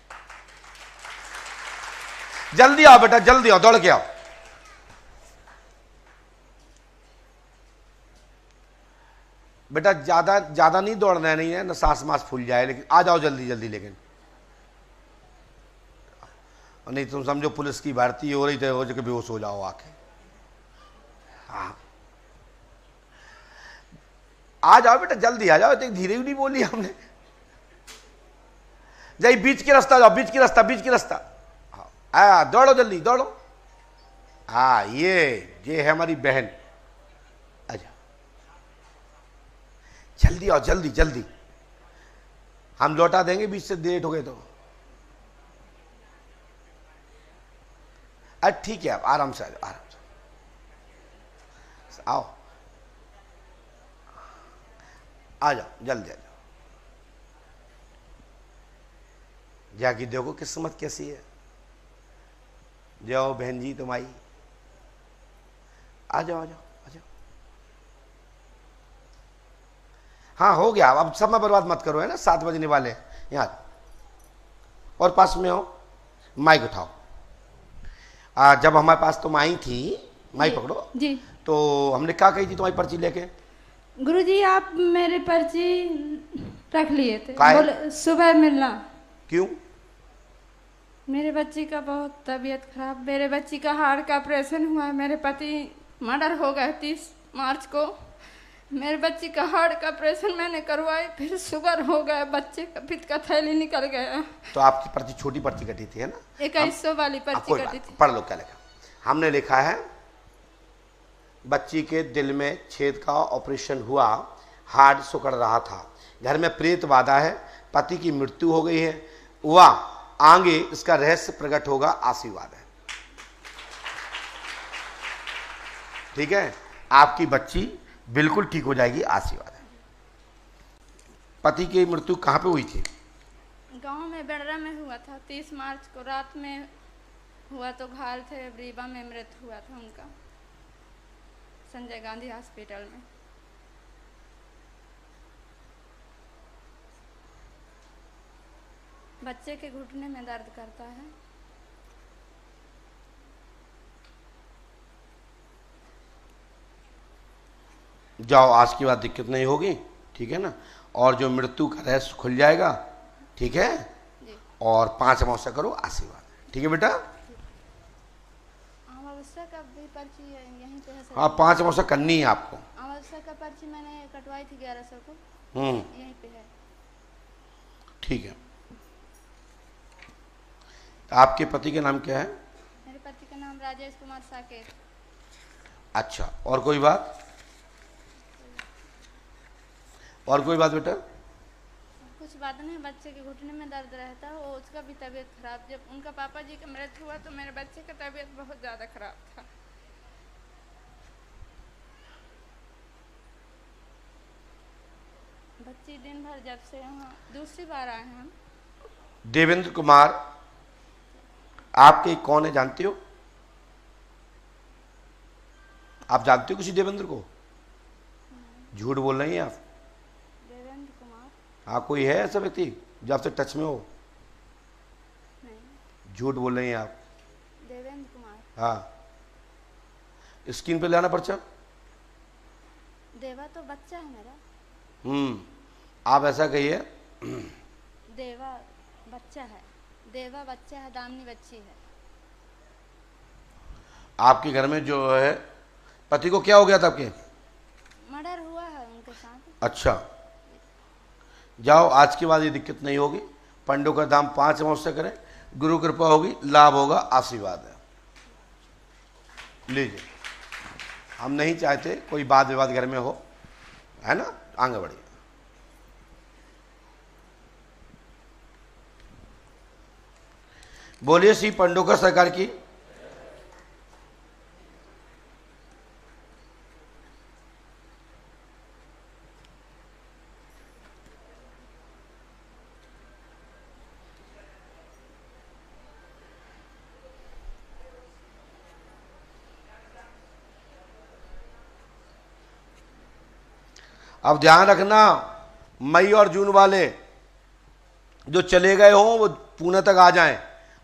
जल्दी आओ बेटा, जल्दी आओ, दौड़ के आओ। बेटा ज्यादा नहीं दौड़ना है, नहीं है ना, सांस मास फूल जाए, लेकिन आ जाओ जल्दी जल्दी। लेकिन नहीं तुम समझो पुलिस की भर्ती हो रही तो हो जो कि बेहोश हो जाओ आके। हाँ, आ जाओ बेटा, जल्दी आ जाओ। धीरे भी नहीं बोली हमने। जाइए बीच के रास्ता जाओ, बीच की रास्ता। हाँ, दौड़ो जल्दी दौड़ो। हाँ, ये है हमारी बहन। अच्छा, जल्दी आओ, जल्दी जल्दी, हम लौटा देंगे बीच से लेट हो गए तो। अरे ठीक है, आप आराम से आओ, आ जाओ जल्दी आ जाओ। जाके देखो किस्मत कैसी है। जाओ बहन जी, तुम आई, आ जाओ। हाँ हो गया, अब समय बर्बाद मत करो, है ना, 7 बजने वाले यहाँ। और पास में हो, माइक उठाओ। जब हमारे पास तुम आई थी, माइक पकड़ो जी, तो हमने क्या कही थी तुम्हारी पर्ची लेके? गुरुजी आप मेरी पर्ची रख लिए थे, बोले सुबह मिलना। क्यों? मेरे बच्ची का बहुत तबीयत खराब, मेरे बच्ची का हार्ट का ऑपरेशन हुआ है, मेरे पति मर्डर हो गए 30 मार्च को। मेरे बच्ची का हार्ट का ऑपरेशन मैंने करवाई, फिर शुगर हो गया, बच्चे का पित्त का थैली निकल गया। तो आपकी पर्ची, छोटी पर्ची कटी थी, है ना? 2100 वाली पर्ची कटी थी। पढ़ लो क्या लिखा। हमने लिखा है बच्ची के दिल में छेद का ऑपरेशन हुआ, हार्ट सुकड़ रहा था, घर में प्रेत बाधा है, पति की मृत्यु हो गई है, वह आगे इसका रहस्य प्रकट होगा, आशीर्वाद है। ठीक है, आपकी बच्ची बिल्कुल ठीक हो जाएगी, आशीर्वाद है। पति की मृत्यु कहाँ पे हुई थी? गांव में बेड़रा में हुआ था, 30 मार्च को रात में हुआ, तो घायल थे, रीवा में मृत हुआ था उनका, संजय गांधी हॉस्पिटल में। बच्चे के घुटने में दर्द करता है। जाओ, आज की बात दिक्कत नहीं होगी, ठीक है ना। और जो मृत्यु का रहस्य खुल जाएगा, ठीक है जी। और 5 अमावस्या करो, आशीर्वाद, ठीक है बेटा। अमावस्या का भी पर्ची यहीं पे है। हाँ, 5 अमावस्या करनी है आपको। अमावस्या का पर्ची मैंने कटवाई थी 1100 को, यहीं पे है। ठीक है। आपके पति का नाम क्या है? मेरे पति का नाम राजेश कुमार साकेत। अच्छा, और कोई बात? और कोई बात बेटा? कुछ बात नहीं, बच्चे के घुटने में दर्द रहता है, वो उसका भी तबीयत खराब। जब उनका पापा जी का मृत्यु हुआ तो मेरे बच्चे का तबीयत बहुत ज़्यादा खराब था। बच्ची दिन भर, जब से यहाँ दूसरी बार आए हैं हम। देवेंद्र कुमार आपके कौन है, जानते हो? आप जानते हो किसी देवेंद्र को? झूठ बोल रही हैं आप। देवेंद्र कुमार? हाँ, कोई है ऐसा व्यक्ति जो आपसे टच में हो? नहीं। झूठ बोल रही हैं आप। देवेंद्र कुमार? हाँ, स्क्रीन पे लाना पर्चा। देवा तो बच्चा है मेरा। आप ऐसा कहिए, देवा बच्चा है, देवा बच्चा है, दामिनी बच्ची है। आपके घर में जो है पति को क्या हो गया था आपके? मर्डर हुआ है उनके साथ। अच्छा, जाओ, आज के बाद ये दिक्कत नहीं होगी। पंडों का दाम 5 अमावस्या करें, गुरु कृपा होगी, लाभ होगा, आशीर्वाद है। लीजिए, हम नहीं चाहते कोई वाद विवाद घर में हो, है ना। आगे बढ़िए। बोलिए श्री पंडोकर सरकार की। अब ध्यान रखना, मई और जून वाले जो चले गए हों वो पुणे तक आ जाएं,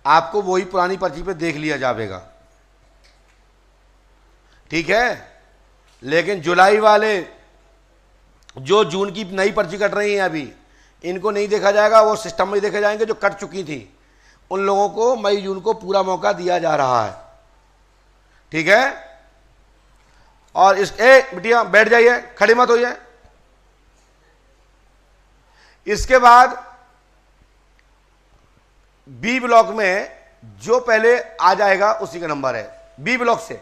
आपको वही पुरानी पर्ची पे देख लिया जाएगा, ठीक है। लेकिन जुलाई वाले जो जून की नई पर्ची कट रही है अभी, इनको नहीं देखा जाएगा, वो सिस्टम में देखे जाएंगे जो कट चुकी थी। उन लोगों को मई जून को पूरा मौका दिया जा रहा है, ठीक है। और इस बिटिया बैठ जाइए, खड़े मत होइए। इसके बाद बी ब्लॉक में जो पहले आ जाएगा उसी का नंबर है, बी ब्लॉक से।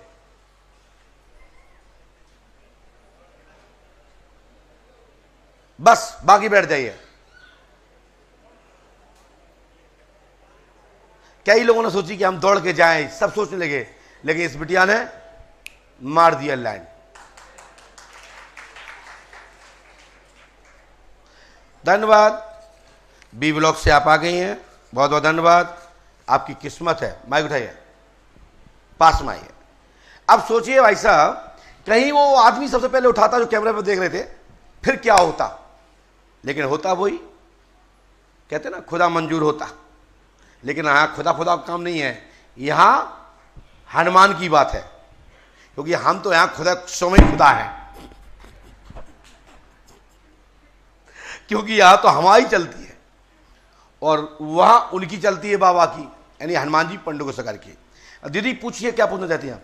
बस बाकी बैठ जाइए। कई लोगों ने सोची कि हम दौड़ के जाएं, सब सोचने लगे, लेकिन इस बिटिया ने मार दिया लाइन। धन्यवाद, बी ब्लॉक से आप आ गई हैं, बहुत बहुत धन्यवाद, आपकी किस्मत है। माइक उठाइए, पास में आइए। अब सोचिए भाई साहब, कहीं वो आदमी सबसे पहले उठाता जो कैमरे पर देख रहे थे, फिर क्या होता। लेकिन होता वही, कहते ना खुदा मंजूर होता। लेकिन यहां खुदा खुदा का काम नहीं है, यहां हनुमान की बात है, क्योंकि हम तो यहां खुदा स्वयं खुदा है, क्योंकि यहां तो हमारी चलती है और वहां उनकी चलती है, बाबा की, यानी हनुमान जी पंडोकर सरकार की। दीदी पूछिए, क्या पूछना चाहती हैं आप?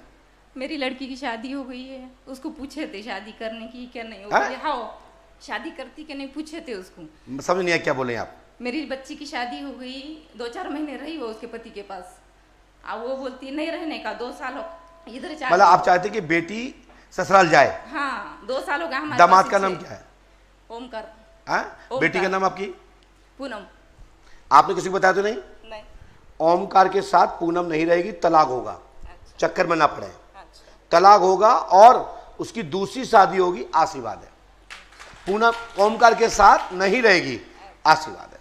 मेरी लड़की की शादी हो गई है, उसको पूछे थे शादी करने की क्या नहीं हो गई। हाँ, शादी करती कि नहीं पूछे थे उसको। समझ नहीं आया क्या बोले आप? मेरी बच्ची की शादी हो गई, 2-4 महीने रही वो उसके पति के पास। अब वो बोलती नहीं रहने का, 2 साल इधर। मतलब आप चाहते कि बेटी ससुराल जाए? हाँ, 2 साल हो गया हमारे। दामाद का नाम क्या है? ओमकार। बेटी का नाम आपकी? पूनम। आपने किसी को बताया तो नहीं? नहीं। ओमकार के साथ पूनम नहीं रहेगी, तलाक होगा। अच्छा। चक्कर में ना पड़े। अच्छा। तलाक होगा और उसकी दूसरी शादी होगी, आशीर्वाद है। पूनम ओमकार के साथ नहीं रहेगी, आशीर्वाद है।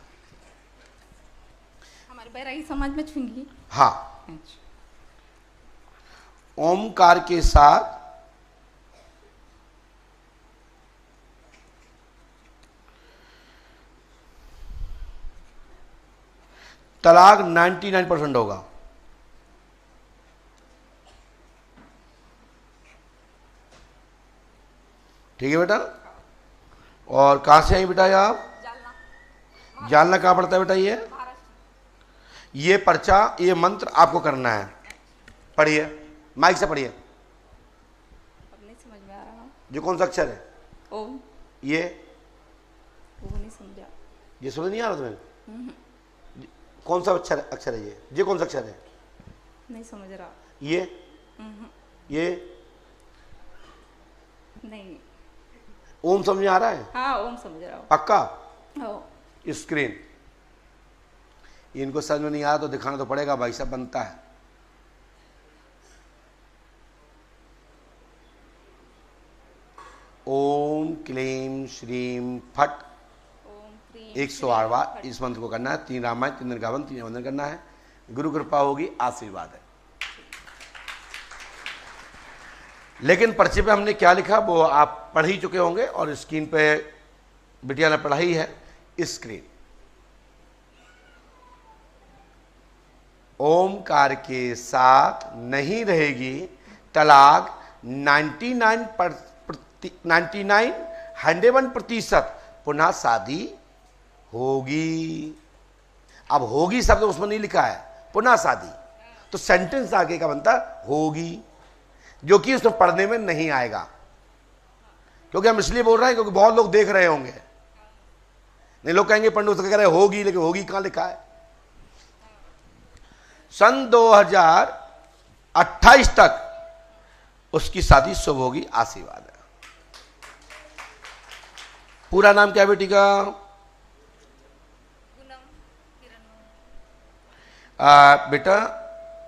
हमारे बैरागी समाज में छुएंगी। हाँ, अच्छा। ओमकार के साथ तलाक 99% होगा। ठीक है बेटा। और कहां से आई बेटा आप? जालना कहां पड़ता है बेटा? ये पर्चा, ये मंत्र आपको करना है। पढ़िए, माइक से पढ़िए। अब नहीं समझ में आ रहा। जो कौन सा अक्षर है? ओम। ये वो नहीं समझा। ये समझ नहीं आ रहा तुम्हें? कौन सा अक्षर है ये कौन सा अक्षर है? नहीं समझ रहा। ये नहीं। ओम समझ में आ रहा है? हाँ, ओम समझ रहा हूँ। पक्का? हाँ। स्क्रीन, इनको समझ में नहीं आ रहा तो दिखाना तो पड़ेगा भाई साहब, बनता है। ओम क्लीम श्रीम फट 108 बार इस मंत्र को करना है। 3 रामायण, 3 दिन गावन, 3 वंदन करना है। गुरु कृपा होगी, आशीर्वाद है। लेकिन पर्चे पे हमने क्या लिखा वो आप पढ़ ही चुके होंगे, और स्क्रीन पे बिटिया ने पढ़ाई है। स्क्रीन, ओमकार के साथ नहीं रहेगी, तलाक 101% पुनः शादी होगी। अब होगी शब्द उसमें नहीं लिखा है, पुनः शादी, तो सेंटेंस आगे का बनता होगी। जो कि उसमें पढ़ने में नहीं आएगा। क्योंकि हम इसलिए बोल रहे हैं क्योंकि बहुत लोग देख रहे होंगे, नहीं लोग कहेंगे पंडित कह रहे होगी, लेकिन होगी कहां लिखा है। सन 2028 तक उसकी शादी शुभ होगी, आशीर्वाद है। पूरा नाम क्या बेटी का? बेटा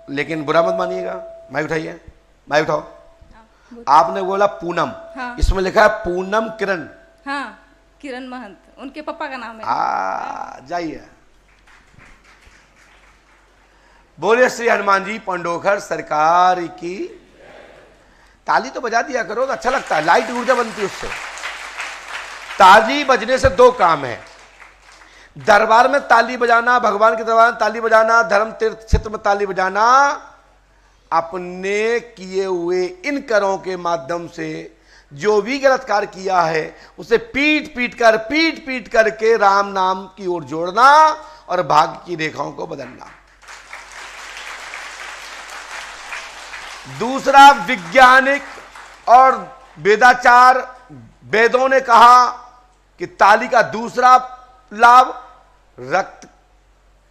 लेकिन बुरा मत मानिएगा, माइक उठाइए, माइक उठाओ। आपने बोला पूनम। हाँ। इसमें लिखा है पूनम किरण। हाँ, किरण महंत उनके पापा का नाम है। जाइए। बोले श्री हनुमान जी पंडोखर सरकार की। ताली तो बजा दिया करो तो अच्छा लगता है, लाइट ऊर्जा बनती है उससे। ताली बजने से दो काम है, दरबार में ताली बजाना, भगवान के दरबार में ताली बजाना, धर्म तीर्थ क्षेत्र में ताली बजाना, अपने किए हुए इन करों के माध्यम से जो भी गलत कार्य किया है उसे पीट पीट करके राम नाम की ओर जोड़ना और भाग्य की रेखाओं को बदलना। दूसरा, वैज्ञानिक और वेदाचार, वेदों ने कहा कि ताली का दूसरा लाभ रक्त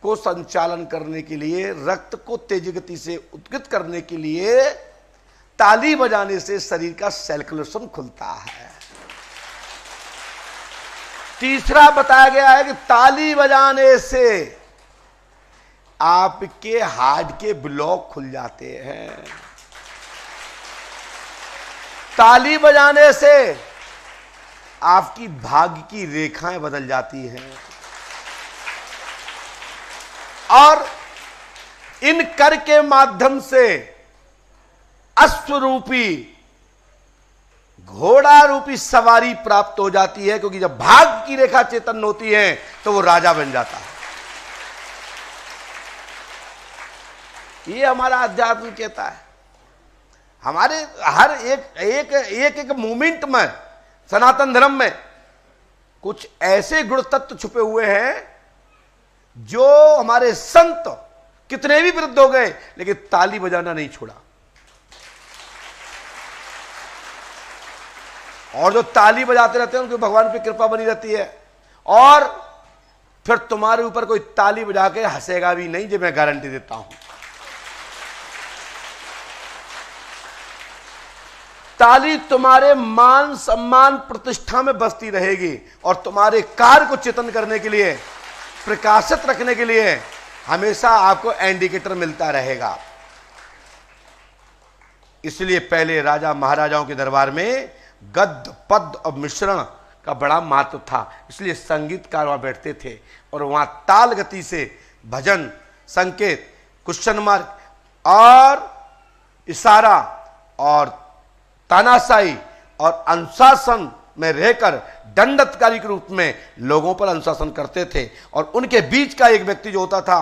को संचालन करने के लिए, रक्त को तेज गति से उत्कृत करने के लिए ताली बजाने से शरीर का सर्कुलेशन खुलता है। तीसरा बताया गया है कि ताली बजाने से आपके हार्ट के ब्लॉक खुल जाते हैं। ताली बजाने से आपकी भाग्य की रेखाएं बदल जाती हैं और इन कर के माध्यम से अश्वरूपी घोड़ा रूपी सवारी प्राप्त हो जाती है, क्योंकि जब भाग्य की रेखा चेतन होती है तो वो राजा बन जाता है। ये हमारा अध्यात्म कहता है। हमारे हर एक मूवमेंट में, सनातन धर्म में कुछ ऐसे गुण तत्व छुपे हुए हैं जो हमारे संत कितने भी वृद्ध हो गए लेकिन ताली बजाना नहीं छोड़ा। और जो ताली बजाते रहते हैं उनके भगवान पे कृपा बनी रहती है, और फिर तुम्हारे ऊपर कोई ताली बजा के हंसेगा भी नहीं, जो मैं गारंटी देता हूं। ताली तुम्हारे मान सम्मान प्रतिष्ठा में बसती रहेगी और तुम्हारे कार्य को चेतन करने के लिए, प्रकाशित रखने के लिए हमेशा आपको इंडिकेटर मिलता रहेगा। इसलिए पहले राजा महाराजाओं के दरबार में गद्य पद्य और मिश्रण का बड़ा महत्व था, इसलिए संगीतकार वहां बैठते थे और वहां ताल गति से भजन, संकेत, क्वेश्चन मार्क और इशारा और तानाशाही और अनुशासन में रहकर दंडतकारी के रूप में लोगों पर अनुशासन करते थे। और उनके बीच का एक व्यक्ति जो होता था,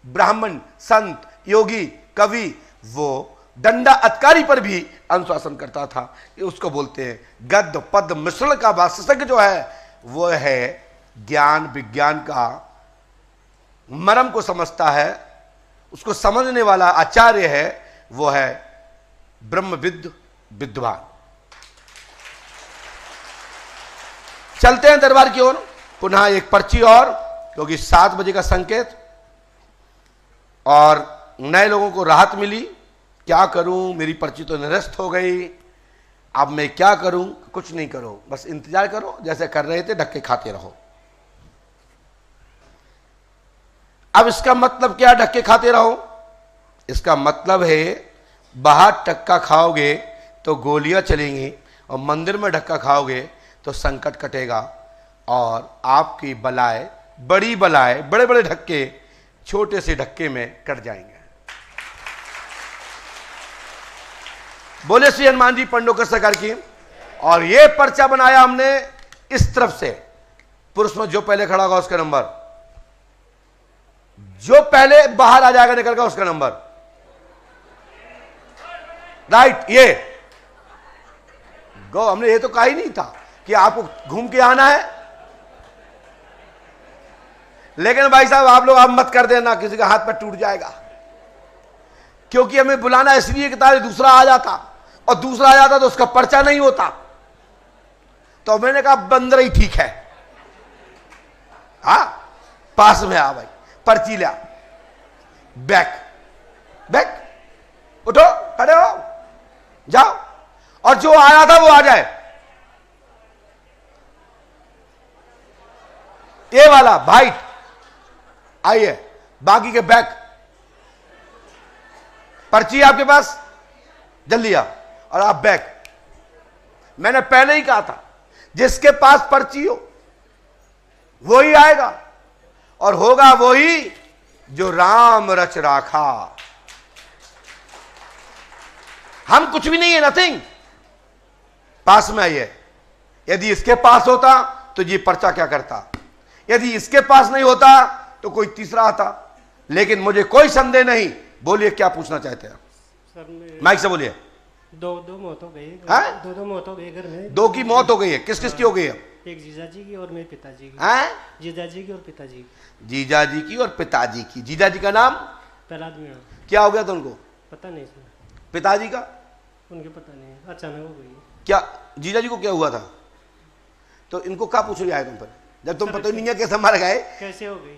ब्राह्मण, संत, योगी, कवि, वो दंडा अधिकारी पर भी अनुशासन करता था। उसको बोलते हैं गद्य पद्य मिश्रण का विशेषज्ञ जो है वो है ज्ञान विज्ञान का मर्म को समझता है, उसको समझने वाला आचार्य है, वो है ब्रह्मविद विद्वान। चलते हैं दरबार की ओर। पुनः एक पर्ची और, क्योंकि 7 बजे का संकेत और नए लोगों को राहत मिली। क्या करूं, मेरी पर्ची तो निरस्त हो गई, अब मैं क्या करूं? कुछ नहीं करो, बस इंतजार करो, जैसे कर रहे थे धक्के खाते रहो। अब इसका मतलब क्या धक्के खाते रहो? इसका मतलब है बाहर टक्का खाओगे तो गोलियां चलेंगी और मंदिर में धक्का खाओगे तो संकट कटेगा और आपकी बलाएं, बड़ी बलाएं, बड़े बड़े धक्के छोटे से धक्के में कट जाएंगे। बोले श्री हनुमान जी पंडोकर सरकार की। और ये पर्चा बनाया हमने इस तरफ से, पुरुष में जो पहले खड़ा होगा उसका नंबर, जो पहले बाहर आ जाएगा निकल का उसका नंबर, राइट। ये गो, हमने ये तो कहा ही नहीं था कि आपको घूम के आना है, लेकिन भाई साहब आप लोग आप मत कर देना, किसी का हाथ पर टूट जाएगा, क्योंकि हमें बुलाना इसलिए कि ताकि दूसरा आ जाता। और दूसरा आ जाता तो उसका पर्चा नहीं होता। तो मैंने कहा बंदर ही ठीक है, हाँ पास में आ भाई, पर्ची लिया, बैक बैक, उठो खड़े हो जाओ, और जो आया था वो आ जाए। ये वाला वाइट आइए, बाकी के बैक। पर्ची आपके पास, जल्दी आ, और आप बैक। मैंने पहले ही कहा था जिसके पास पर्ची हो वो ही आएगा, और होगा वही जो राम रच राखा। हम कुछ भी नहीं है, नथिंग। पास में आइए। यदि इसके पास होता तो ये पर्चा क्या करता, यदि इसके पास नहीं होता तो कोई तीसरा आता। लेकिन मुझे कोई संदेह नहीं। बोलिए क्या पूछना चाहते हैं सर? माइक से बोलिए। दो मौत हो गई। दो मौत हो गई घर में। दो की मौत हो गई है। किस किस की हो गई है? एक जीजा जी की और मेरे पिताजी की। जीजा जी की और पिताजी की। जीजा जी की और पिताजी की। जीजा जी का नाम प्रहलाद मीणा। क्या हो गया था उनको? पता नहीं सर। पिताजी का? उनके पता नहीं, अचानक हो गई। क्या जीजा जी को क्या हुआ था? तो इनको क्या पूछ रही है तुम पर, जब तुम पता नहीं है कैसे मर गए? कैसे हो गई?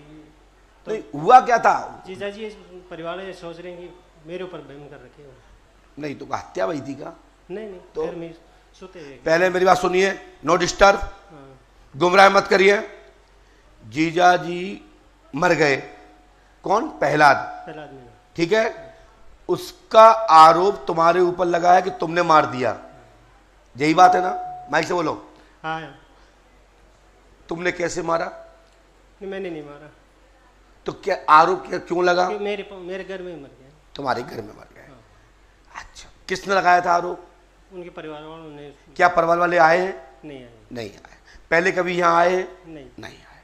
तो हुआ क्या था? जीजा जी परिवार वाले सोच रहे हैं कि मेरे ऊपर बहम कर रखे हो। नहीं तो हत्या हुई थी का? नहीं तो घर में सोते रहे। पहले मेरी बात सुनिए, नो डिस्टर्ब, गुमराह मत करिए। जीजा जी मर गए। कौन? प्रहलाद मीणा, ठीक है। उसका आरोप तुम्हारे ऊपर लगा है कि तुमने मार दिया, यही बात है ना? माइक से बोलो। हाँ। तुमने कैसे मारा? मैंने नहीं मारा। तो क्या आरोप क्यों लगा? मेरे घर में मर गया। तुम्हारे घर में मर गए? अच्छा, किसने लगाया था आरोप? उनके परिवार वालों ने। क्या परिवार वाले आए हैं? नहीं आए। नहीं आए। पहले कभी यहाँ आए हैं? नहीं आए।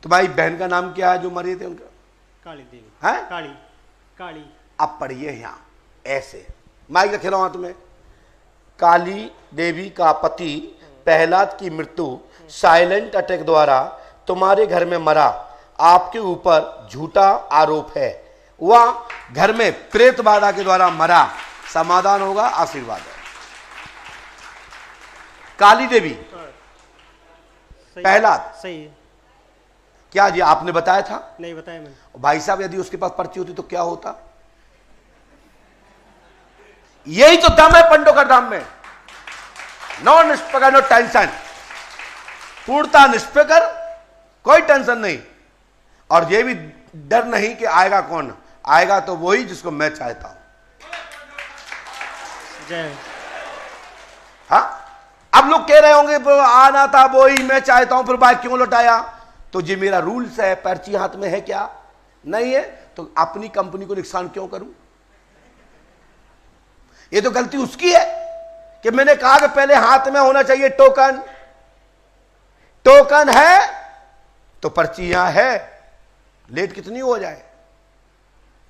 तुम्हारी बहन का नाम क्या है जो मरे थे उनका? काली देवी। है? काली। अब पढ़िए यहाँ ऐसे, माइक रखे लो हाथ में। काली देवी का पति प्रहलाद की मृत्यु साइलेंट अटैक द्वारा तुम्हारे घर में मरा। आपके ऊपर झूठा आरोप है। वह घर में प्रेत बाधा के द्वारा मरा। समाधान होगा, आशीर्वाद है। काली देवी, प्रहलाद, सही है। क्या जी आपने बताया था? नहीं बताया मैंने। भाई साहब यदि उसके पास पर्ची होती तो क्या होता? यही तो दम है पंडों का दम में। नो निष्पकर, नो टेंशन, पूर्णता निष्पकर, कोई टेंशन नहीं। और यह भी डर नहीं कि आएगा कौन, आएगा तो वही जिसको मैं चाहता हूं। जय। हाँ, अब लोग कह रहे होंगे आना था वो ही मैं चाहता हूं, फिर बाइक क्यों लौटाया? तो ये मेरा रूल्स है। पर्ची हाथ में है क्या? नहीं है तो अपनी कंपनी को नुकसान क्यों करूं? ये तो गलती उसकी है कि मैंने कहा कि पहले हाथ में होना चाहिए टोकन। टोकन है तो पर्ची यहां है, लेट कितनी हो जाए,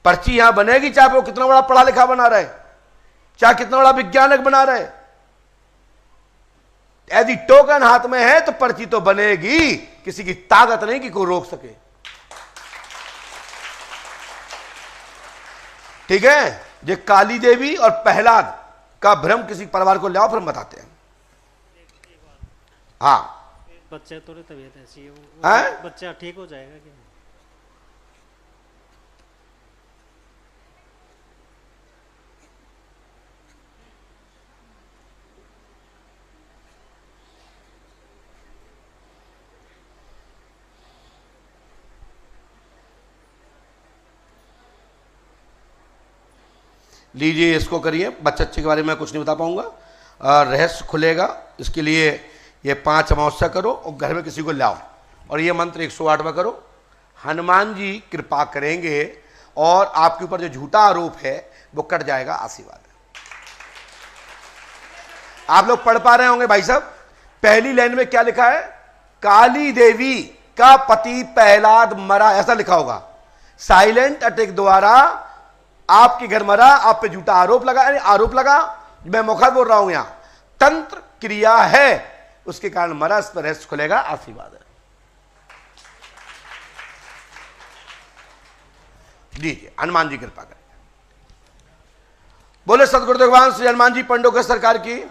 पर्ची यहां बनेगी, चाहे वो कितना बड़ा पढ़ा लिखा बना रहे, चाहे कितना बड़ा वैज्ञानिक बना रहे। यदि टोकन हाथ में है तो पर्ची तो बनेगी। किसी की ताकत नहीं कि कोई रोक सके। ठीक है। ये काली देवी और प्रहलाद का भ्रम किसी परिवार को लाओ, फिर हम बताते हैं। हाँ, बच्चे थोड़ी तबीयत ऐसी है, बच्चा ठीक हो जाएगा क्या? लीजिए इसको करिए। बच्चे के बारे में कुछ नहीं बता पाऊंगा, रहस्य खुलेगा। इसके लिए ये 5 अमावस्या करो और घर में किसी को लाओ, और ये मंत्र 108वां करो। हनुमान जी कृपा करेंगे और आपके ऊपर जो झूठा आरोप है वो कट जाएगा। आशीर्वाद है। आप लोग पढ़ पा रहे होंगे भाई साहब। पहली लाइन में क्या लिखा है? काली देवी का पति प्रहलाद मरा, ऐसा लिखा होगा। साइलेंट अटैक द्वारा आपके घर मरा, आप पे झूठा आरोप लगा। आरोप लगा, मैं मौका बोल रहा हूं, यहां तंत्र क्रिया है, उसके कारण मरा। इस पर रहस्य खुलेगा। आशीर्वाद है। लीजिए, हनुमान जी कृपा करें। बोले सदगुरुदेव भगवान श्री हनुमान जी पंडोकर सरकार की।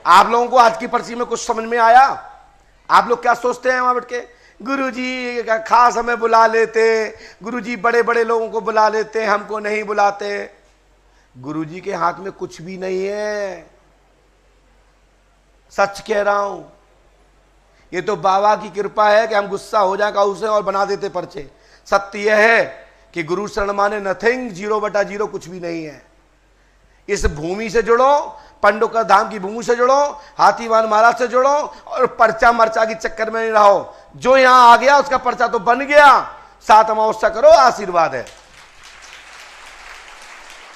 आप लोगों को आज की पर्ची में कुछ समझ में आया? आप लोग क्या सोचते हैं वहां बैठ के? गुरुजी का खास हमें बुला लेते, गुरुजी बड़े बड़े लोगों को बुला लेते, हमको नहीं बुलाते। गुरुजी के हाथ में कुछ भी नहीं है, सच कह रहा हूं। ये तो बाबा की कृपा है कि हम गुस्सा हो जाएगा उसे और बना देते पर्चे। सत्य यह है कि गुरु शरण माने नथिंग, 0/0 कुछ भी नहीं है। इस भूमि से जुड़ो, पंडोकर धाम की भूमि से जुड़ो, हाथीवान महाराज से जुड़ो और पर्चा मर्चा की चक्कर में नहीं रहो। जो यहां आ गया उसका पर्चा तो बन गया, 7 अमावस्या करो, आशीर्वाद है।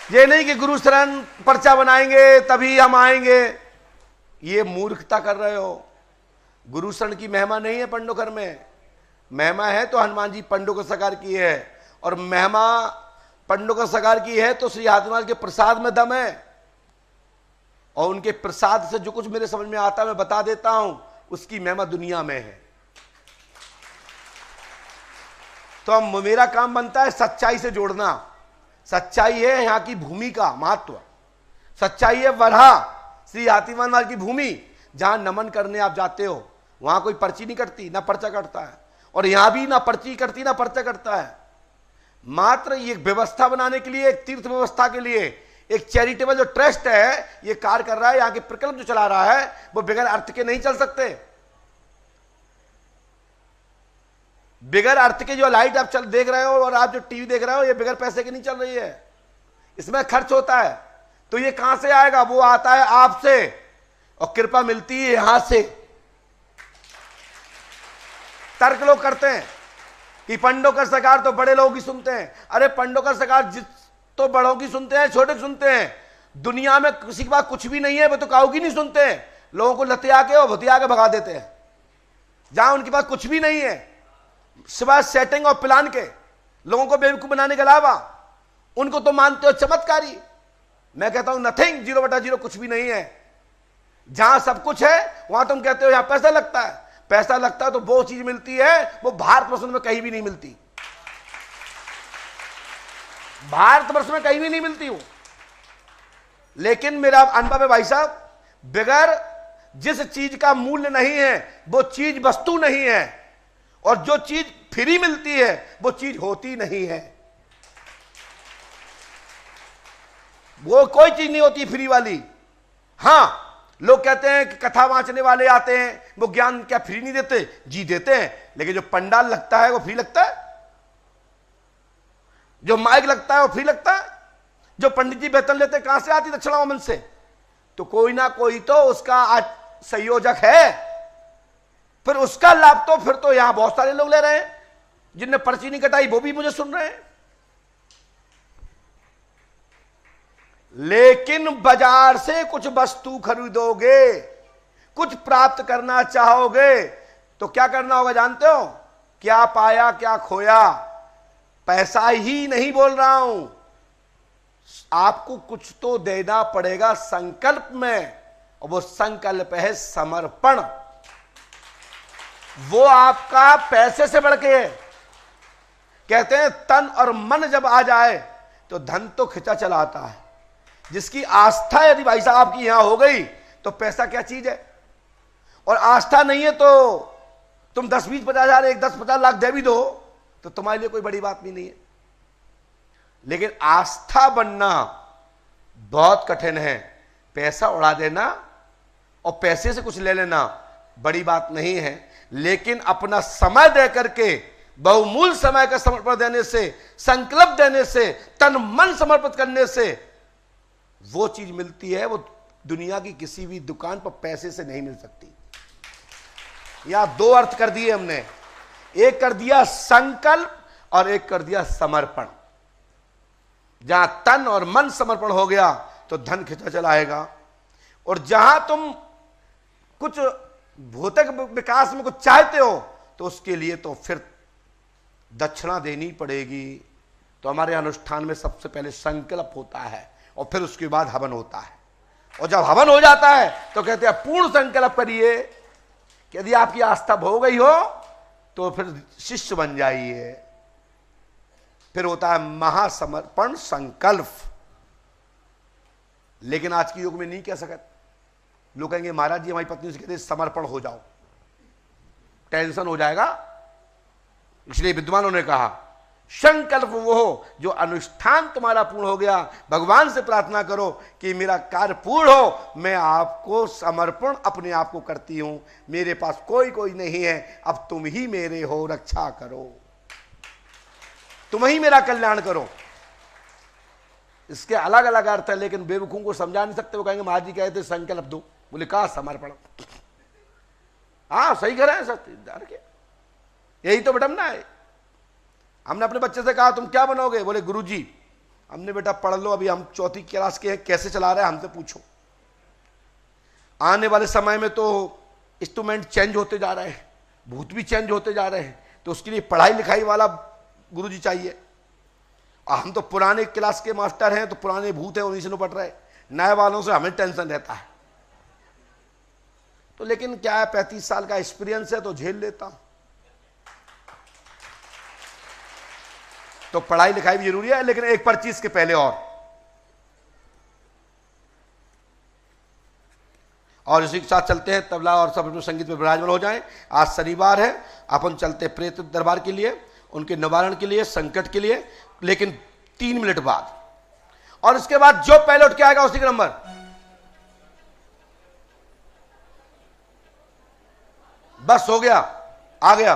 ये नहीं कि गुरु शरण पर्चा बनाएंगे तभी हम आएंगे, ये मूर्खता कर रहे हो। गुरु शरण की महिमा नहीं है पंडोकर में, महिमा है तो हनुमान जी पंडोकर सरकार की है, और महिमा पंडोकर सरकार की है तो श्री हाथीवान के प्रसाद में दम है। और उनके प्रसाद से जो कुछ मेरे समझ में आता है मैं बता देता हूं, उसकी महिमा दुनिया में है। तो मेरा काम बनता है सच्चाई से जोड़ना। सच्चाई है यहाँ की भूमि का महत्व, सच्चाई है वरहा श्री हाथीवान की भूमि, जहां नमन करने आप जाते हो वहां कोई पर्ची नहीं कटती, ना पर्चा कटता है, और यहां भी ना पर्ची कटती ना पर्चा कटता है। मात्र ये व्यवस्था बनाने के लिए, एक तीर्थ व्यवस्था के लिए एक चैरिटेबल जो ट्रस्ट है ये कार्य कर रहा है। यहां के प्रकल्प जो चला रहा है वो बगैर अर्थ के नहीं चल सकते। बगैर अर्थ के जो लाइट आप देख रहे हो और आप जो टीवी देख रहे हो, ये बगैर पैसे की नहीं चल रही है, इसमें खर्च होता है। तो ये कहां से आएगा? वो आता है आपसे, और कृपा मिलती है यहां से। तर्क लोग करते हैं कि पंडोकर सरकार तो बड़े लोगों की सुनते हैं। अरे पंडोकर सरकार तो बड़ों की सुनते हैं, छोटे की सुनते हैं। दुनिया में किसी के पास कुछ भी नहीं है वो तो काऊ की नहीं सुनते हैं, लोगों को लतिया के और भतिया के भगा देते हैं। जहां उनके पास कुछ भी नहीं है सिवाय सेटिंग और प्लान के, लोगों को बेवकूफ बनाने के अलावा, उनको तो मानते हो चमत्कारी। मैं कहता हूं नथिंग, 0/0 कुछ भी नहीं है। जहां सब कुछ है वहां तुम कहते हो यहां पैसा लगता है। पैसा लगता है तो वो चीज मिलती है वो भारतवर्ष में कहीं भी नहीं मिलती, भारतवर्ष में कहीं भी नहीं मिलती हूं। लेकिन मेरा अनुभव है भाई साहब, बगैर जिस चीज का मूल्य नहीं है वो चीज वस्तु नहीं है, और जो चीज फ्री मिलती है वो चीज होती नहीं है। वो कोई चीज नहीं होती फ्री वाली। हां, लोग कहते हैं कि कथा वांचने वाले आते हैं वो ज्ञान क्या फ्री नहीं देते? जी देते हैं, लेकिन जो पंडाल लगता है वो फ्री लगता है, जो माइक लगता है वो फ्री लगता है, जो पंडित जी वेतन लेते हैं कहां से आती दक्षिणा मन से? तो कोई ना कोई तो उसका संयोजक है, फिर उसका लाभ तो फिर तो यहां बहुत सारे लोग ले रहे हैं। जिनने पर्ची नहीं कटाई वो भी मुझे सुन रहे हैं। लेकिन बाजार से कुछ वस्तु खरीदोगे, कुछ प्राप्त करना चाहोगे तो क्या करना होगा जानते हो? क्या पाया क्या खोया? पैसा ही नहीं बोल रहा हूं, आपको कुछ तो देना पड़ेगा संकल्प में, और वो संकल्प है समर्पण। वो आपका पैसे से बढ़ के है। कहते हैं तन और मन जब आ जाए तो धन तो खिंचा चला आता है। जिसकी आस्था यदि भाई साहब आपकी यहां हो गई तो पैसा क्या चीज है, और आस्था नहीं है तो तुम 10, 20, 50 हजार, 1, 10, 50 लाख दे भी दो तो तुम्हारे लिए कोई बड़ी बात भी नहीं है। लेकिन आस्था बनना बहुत कठिन है। पैसा उड़ा देना और पैसे से कुछ ले लेना बड़ी बात नहीं है, लेकिन अपना समय दे करके, बहुमूल्य समय का समर्पण देने से, संकल्प देने से, तन मन समर्पित करने से वो चीज मिलती है, वो दुनिया की किसी भी दुकान पर पैसे से नहीं मिल सकती। यहां 2 अर्थ कर दिए हमने, एक कर दिया संकल्प और एक कर दिया समर्पण। जहां तन और मन समर्पण हो गया तो धन खिंचा चला आएगा, और जहां तुम कुछ भौतिक विकास में कुछ चाहते हो तो उसके लिए तो फिर दक्षिणा देनी पड़ेगी। तो हमारे अनुष्ठान में सबसे पहले संकल्प होता है और फिर उसके बाद हवन होता है, और जब हवन हो जाता है तो कहते हैं पूर्ण संकल्प करिए कि यदि आपकी आस्था हो गई हो तो फिर शिष्य बन जाइए। फिर होता है महासमर्पण संकल्प। लेकिन आज के युग में नहीं कह सकते। लोग कहेंगे महाराज जी हमारी पत्नी से कहते समर्पण हो जाओ, टेंशन हो जाएगा। इसलिए विद्वानों ने कहा संकल्प वो हो जो अनुष्ठान तुम्हारा पूर्ण हो गया, भगवान से प्रार्थना करो कि मेरा कार्य पूर्ण हो, मैं आपको समर्पण अपने आप को करती हूं, मेरे पास कोई नहीं है, अब तुम ही मेरे हो, रक्षा करो, तुम ही मेरा कल्याण करो। इसके अलग अलग अर्थ है, लेकिन बेवकूफों को समझा नहीं सकते। वो कहेंगे महाराज जी कहते संकल्प दो, बोले कहा समर्पण। हाँ सही कह रहे हैं सर, यही तो बटमना है। हमने अपने बच्चे से कहा तुम क्या बनोगे, बोले गुरुजी। हमने बेटा पढ़ लो, अभी हम 4th क्लास के हैं, कैसे चला रहे हैं हमसे पूछो। आने वाले समय में तो इंस्ट्रूमेंट चेंज होते जा रहे हैं, भूत भी चेंज होते जा रहे हैं, तो उसके लिए पढ़ाई लिखाई वाला गुरुजी चाहिए। और हम तो पुराने क्लास के मास्टर हैं, तो पुराने भूत हैं, उन्हीं से निपट रहे, नए वालों से हमें टेंशन रहता है। तो लेकिन क्या है, 35 साल का एक्सपीरियंस है तो झेल लेता हूं। तो पढ़ाई लिखाई भी जरूरी है, लेकिन एक पर्ची इसके पहले और इसी के साथ चलते हैं। तबला और सब संगीत में विराजमान हो जाएं। आज शनिवार है, अपन चलते प्रेत दरबार के लिए, उनके निवारण के लिए, संकट के लिए, लेकिन 3 मिनट बाद। और इसके बाद जो पहले उठ के आएगा उसी का नंबर। बस हो गया, आ गया।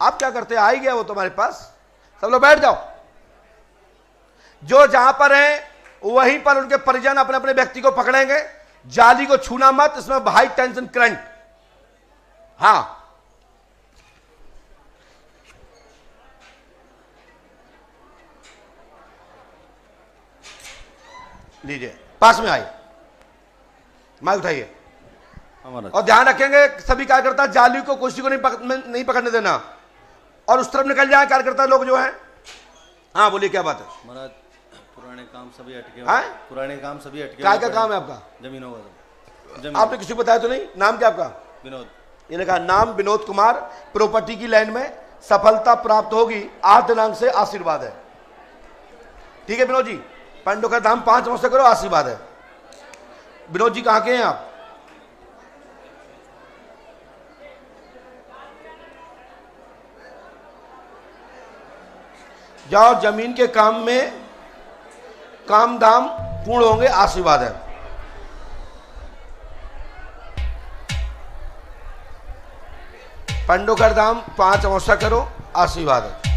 आप क्या करते हैं, आ ही गया वो तुम्हारे पास। सब लोग बैठ जाओ। जो जहां पर हैं वहीं पर उनके परिजन अपने अपने व्यक्ति को पकड़ेंगे। जाली को छूना मत, इसमें हाई टेंशन करंट। हां लीजिए, पास में आइए, माइक उठाइए। और ध्यान रखेंगे सभी कार्यकर्ता जाली को किसी को नहीं पकड़ने देना, और उस तरफ निकल जाए कार्यकर्ता लोग जो हैं। हाँ बोलिए, क्या बात है महाराज? पुराने काम सभी अटके हुए। पुराने काम सभी अटके। क्या काम है आपका? जमीनों का। आपने किसी को बताया तो नहीं? नाम क्या आपका? विनोद। ये लिखा नाम विनोद कुमार। प्रॉपर्टी की लाइन में सफलता प्राप्त होगी, 8 दिनांक से आशीर्वाद है। ठीक है विनोद जी, पांडु का धाम 5 नमस्ते करो, आशीर्वाद है। विनोद जी कहाँ के हैं आप? जाओ, जमीन के काम में काम धाम पूर्ण होंगे, आशीर्वाद है। पंडोकर धाम 5 अमावस्या करो, आशीर्वाद है।